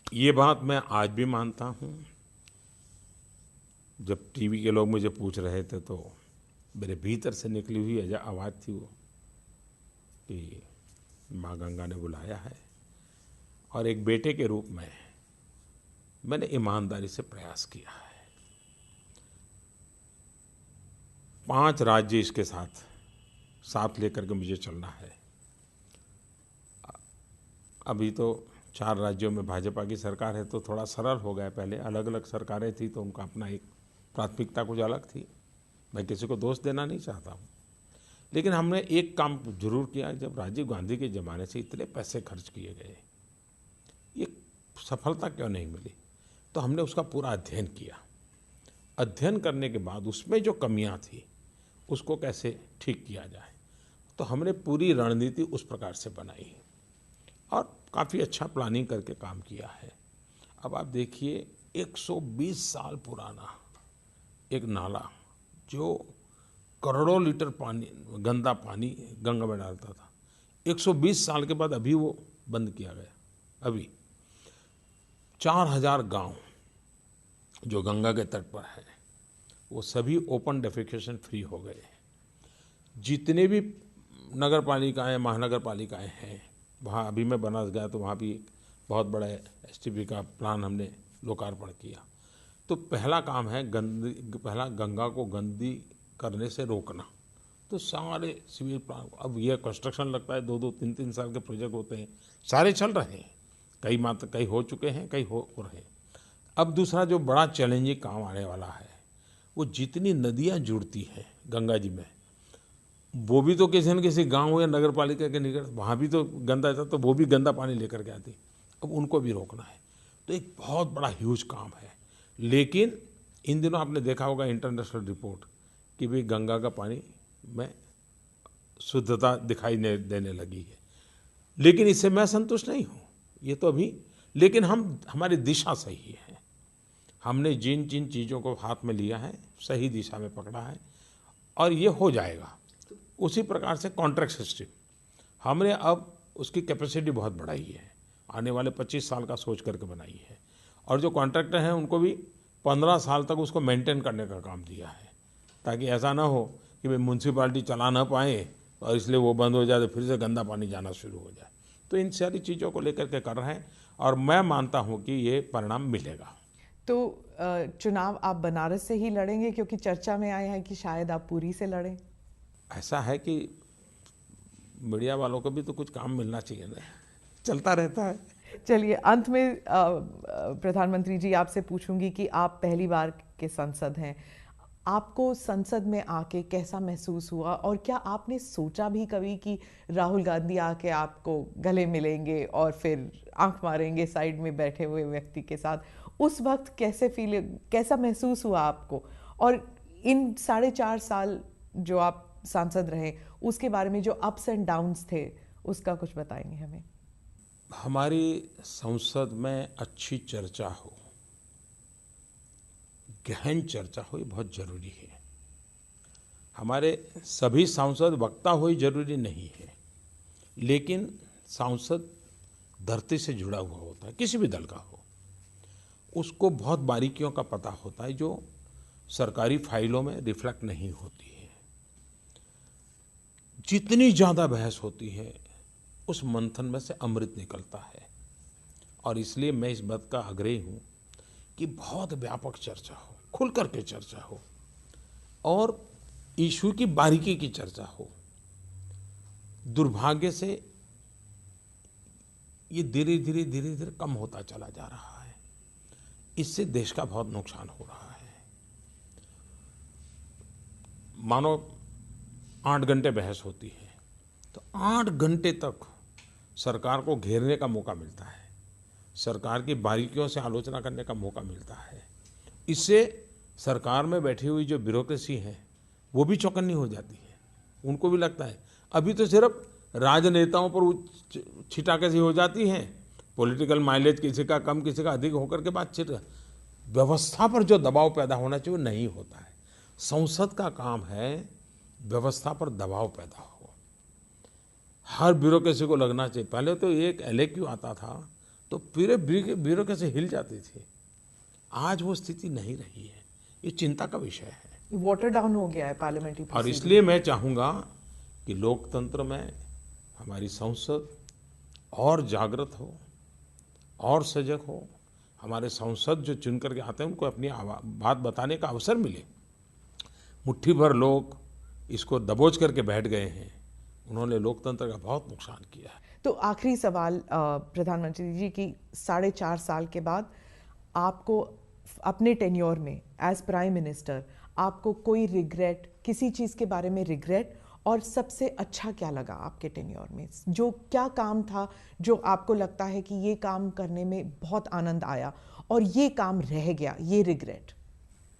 ये बात मैं आज भी मानता हूँ। जब टीवी के लोग मुझे पूछ रहे थे तो मेरे भीतर से निकली हुई आवाज़ थी वो कि माँ गंगा ने बुलाया है, और एक बेटे के रूप में मैंने ईमानदारी से प्रयास किया है। 5 राज्य इसके साथ लेकर के मुझे चलना है। अभी तो 4 राज्यों में भाजपा की सरकार है, तो थोड़ा सरल हो गया। पहले अलग अलग सरकारें थी तो उनका अपना एक प्राथमिकता कुछ अलग थी। मैं किसी को दोष देना नहीं चाहता हूँ, लेकिन हमने एक काम जरूर किया। जब राजीव गांधी के ज़माने से इतने पैसे खर्च किए गए, ये सफलता क्यों नहीं मिली? तो हमने उसका पूरा अध्ययन किया। अध्ययन करने के बाद उसमें जो कमियां थी उसको कैसे ठीक किया जाए, तो हमने पूरी रणनीति उस प्रकार से बनाई और काफ़ी अच्छा प्लानिंग करके काम किया है। अब आप देखिए, 120 साल पुराना एक नाला जो करोड़ों लीटर पानी, गंदा पानी गंगा में डालता था, 120 साल के बाद अभी वो बंद किया गया। अभी 4000 गांव जो गंगा के तट पर है वो सभी ओपन डेफिकेशन फ्री हो गए। जितने भी नगर पालिकाएँ, महानगर पालिकाएँ हैं, वहाँ अभी मैं बनारस गया तो वहाँ भी एक बहुत बड़ा STP का प्लान हमने लोकार्पण किया। तो पहला काम है पहला गंगा को गंदी करने से रोकना। तो सारे सिविल प्लान, अब यह कंस्ट्रक्शन लगता है 2-2, 3-3 साल के प्रोजेक्ट होते हैं, सारे चल रहे हैं, कई हो चुके हैं, कई हो रहे हैं। अब दूसरा जो बड़ा चैलेंजिंग काम आने वाला है, वो जितनी नदियाँ जुड़ती हैं गंगा जी में, वो भी तो किसी न किसी गांव या नगर पालिका के निकट, वहाँ भी तो गंदा था, तो वो भी गंदा पानी लेकर के आती। अब उनको भी रोकना है, तो एक बहुत बड़ा ह्यूज काम है। लेकिन इन दिनों आपने देखा होगा इंटरनेशनल रिपोर्ट कि भाई गंगा का पानी में शुद्धता दिखाई देने लगी है, लेकिन इससे मैं संतुष्ट नहीं हूँ। ये तो अभी लेकिन हमारी दिशा सही है। हमने जिन जिन चीज़ों को हाथ में लिया है सही दिशा में पकड़ा है और ये हो जाएगा। उसी प्रकार से कॉन्ट्रैक्ट सिस्टम हमने अब उसकी कैपेसिटी बहुत बढ़ाई है, आने वाले 25 साल का सोच करके बनाई है। और जो कॉन्ट्रैक्टर हैं उनको भी 15 साल तक उसको मेंटेन करने का काम दिया है, ताकि ऐसा ना हो कि भाई म्यूनसिपाल्टी चला ना पाए और इसलिए वो बंद हो जाए तो फिर से गंदा पानी जाना शुरू हो जाए। तो इन सारी चीज़ों को लेकर के कर रहे हैं और मैं मानता हूँ कि ये परिणाम मिलेगा। तो चुनाव आप बनारस से ही लड़ेंगे, क्योंकि चर्चा में आया है कि शायद आप पुरी से लड़ें? ऐसा है कि मीडिया वालों को भी तो कुछ काम मिलना चाहिए ना, चलता रहता है। चलिए, अंत में प्रधानमंत्री जी आपसे पूछूंगी कि आप पहली बार के सांसद हैं, आपको संसद में आके कैसा महसूस हुआ और क्या आपने सोचा भी कभी कि राहुल गांधी आके आपको गले मिलेंगे और फिर आंख मारेंगे साइड में बैठे हुए व्यक्ति के साथ? उस वक्त कैसा महसूस हुआ आपको? और इन 4.5 साल जो आप सांसद रहे उसके बारे में जो अप्स एंड डाउन्स थे उसका कुछ बताएंगे हमें? हमारी संसद में अच्छी चर्चा हो, गहन चर्चा हो, ये बहुत जरूरी है। हमारे सभी सांसद वक्ता हो ही जरूरी नहीं है, लेकिन सांसद धरती से जुड़ा हुआ होता है, किसी भी दल का हो, उसको बहुत बारीकियों का पता होता है जो सरकारी फाइलों में रिफ्लेक्ट नहीं होती है। जितनी ज़्यादा बहस होती है उस मंथन में से अमृत निकलता है। और इसलिए मैं इस बात का आग्रही हूँ कि बहुत व्यापक चर्चा हो, खुल करके चर्चा हो और इशू की बारीकी की चर्चा हो। दुर्भाग्य से ये धीरे धीरे कम होता चला जा रहा है। इससे देश का बहुत नुकसान हो रहा है। मानो 8 घंटे बहस होती है तो 8 घंटे तक सरकार को घेरने का मौका मिलता है, सरकार की बारीकियों से आलोचना करने का मौका मिलता है। इससे सरकार में बैठी हुई जो ब्यूरोक्रेसी है वो भी चौकन्नी हो जाती है। उनको भी लगता है अभी तो सिर्फ राजनेताओं पर छिटाके से हो जाती हैं, पॉलिटिकल माइलेज किसी का कम किसी का अधिक होकर के बातचीत, व्यवस्था पर जो दबाव पैदा होना चाहिए वो नहीं होता है। संसद का काम है व्यवस्था पर दबाव पैदा हो, हर ब्यूरोक्रेसी को लगना चाहिए। पहले तो एक LAQ आता था तो पूरे ब्यूरोक्रेसी हिल जाती थी, आज वो स्थिति नहीं रही है। ये चिंता का विषय है, वाटर डाउन हो गया है पार्लियामेंट्री। और इसलिए मैं चाहूँगा कि लोकतंत्र में हमारी संसद और जागृत हो और सजग हो। हमारे सांसद जो चुन करके आते हैं उनको अपनी बात बताने का अवसर मिले। मुट्ठी भर लोग इसको दबोच करके बैठ गए हैं, उन्होंने लोकतंत्र का बहुत नुकसान किया है। तो आखिरी सवाल प्रधानमंत्री जी की 4.5 साल के बाद आपको अपने टेन्योर में एज प्राइम मिनिस्टर आपको कोई रिग्रेट, किसी चीज़ के बारे में रिग्रेट, और सबसे अच्छा क्या लगा आपके टेन्योर में? जो क्या काम था जो आपको लगता है कि ये काम करने में बहुत आनंद आया और ये काम रह गया, ये रिग्रेट?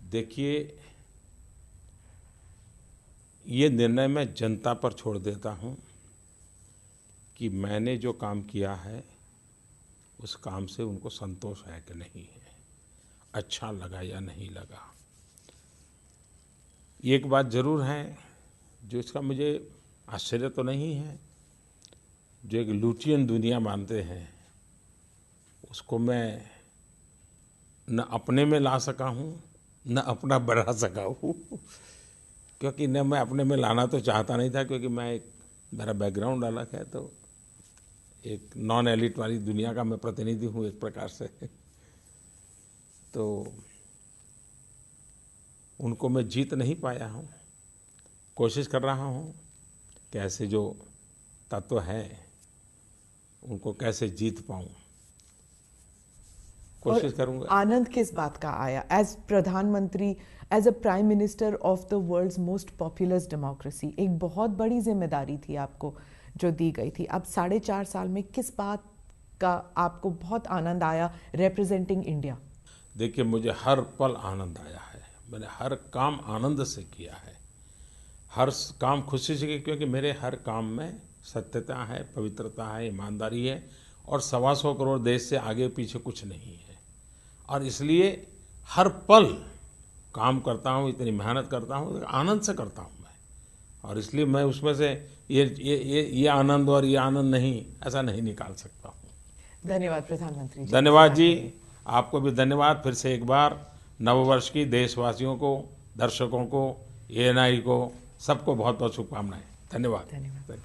देखिए, ये निर्णय मैं जनता पर छोड़ देता हूँ कि मैंने जो काम किया है उस काम से उनको संतोष है कि नहीं है, अच्छा लगा या नहीं लगा। एक बात ज़रूर है जो इसका मुझे आश्चर्य तो नहीं है, जो एक लुटियन दुनिया मानते हैं उसको मैं न अपने में ला सका हूँ न अपना बढ़ा सका हूँ, क्योंकि न मैं अपने में लाना तो चाहता नहीं था, क्योंकि मेरा बैकग्राउंड अलग है, तो एक नॉन एलिट वाली दुनिया का मैं प्रतिनिधि हूँ एक प्रकार से। तो उनको मैं जीत नहीं पाया हूँ, कोशिश कर रहा हूँ कि ऐसे जो तत्व हैं उनको कैसे जीत पाऊँ, कोशिश करूँगा। आनंद किस बात का आया एज प्रधानमंत्री, as a prime minister of the world's most populous democracy? एक बहुत बड़ी जिम्मेदारी थी आपको जो दी गई थी। अब 4.5 साल में किस बात का आपको बहुत आनंद आया रिप्रेजेंटिंग इंडिया? देखिए, मुझे हर पल आनंद आया है, मैंने हर काम आनंद से किया है, हर काम खुशी से किया, क्योंकि मेरे हर काम में सत्यता है, पवित्रता है, ईमानदारी है, और 125 करोड़ देश से आगे पीछे कुछ नहीं है। और इसलिए हर पल काम करता हूँ, इतनी मेहनत करता हूँ, आनंद से करता हूँ मैं। और इसलिए मैं उसमें से ये आनंद और ये आनंद नहीं, ऐसा नहीं निकाल सकता हूँ। धन्यवाद प्रधानमंत्री जी। धन्यवाद जी, आपको भी धन्यवाद फिर से एक बार। नववर्ष की देशवासियों को, दर्शकों को, ANI को, सबको बहुत बहुत शुभकामनाएं। धन्यवाद। धन्यवाद।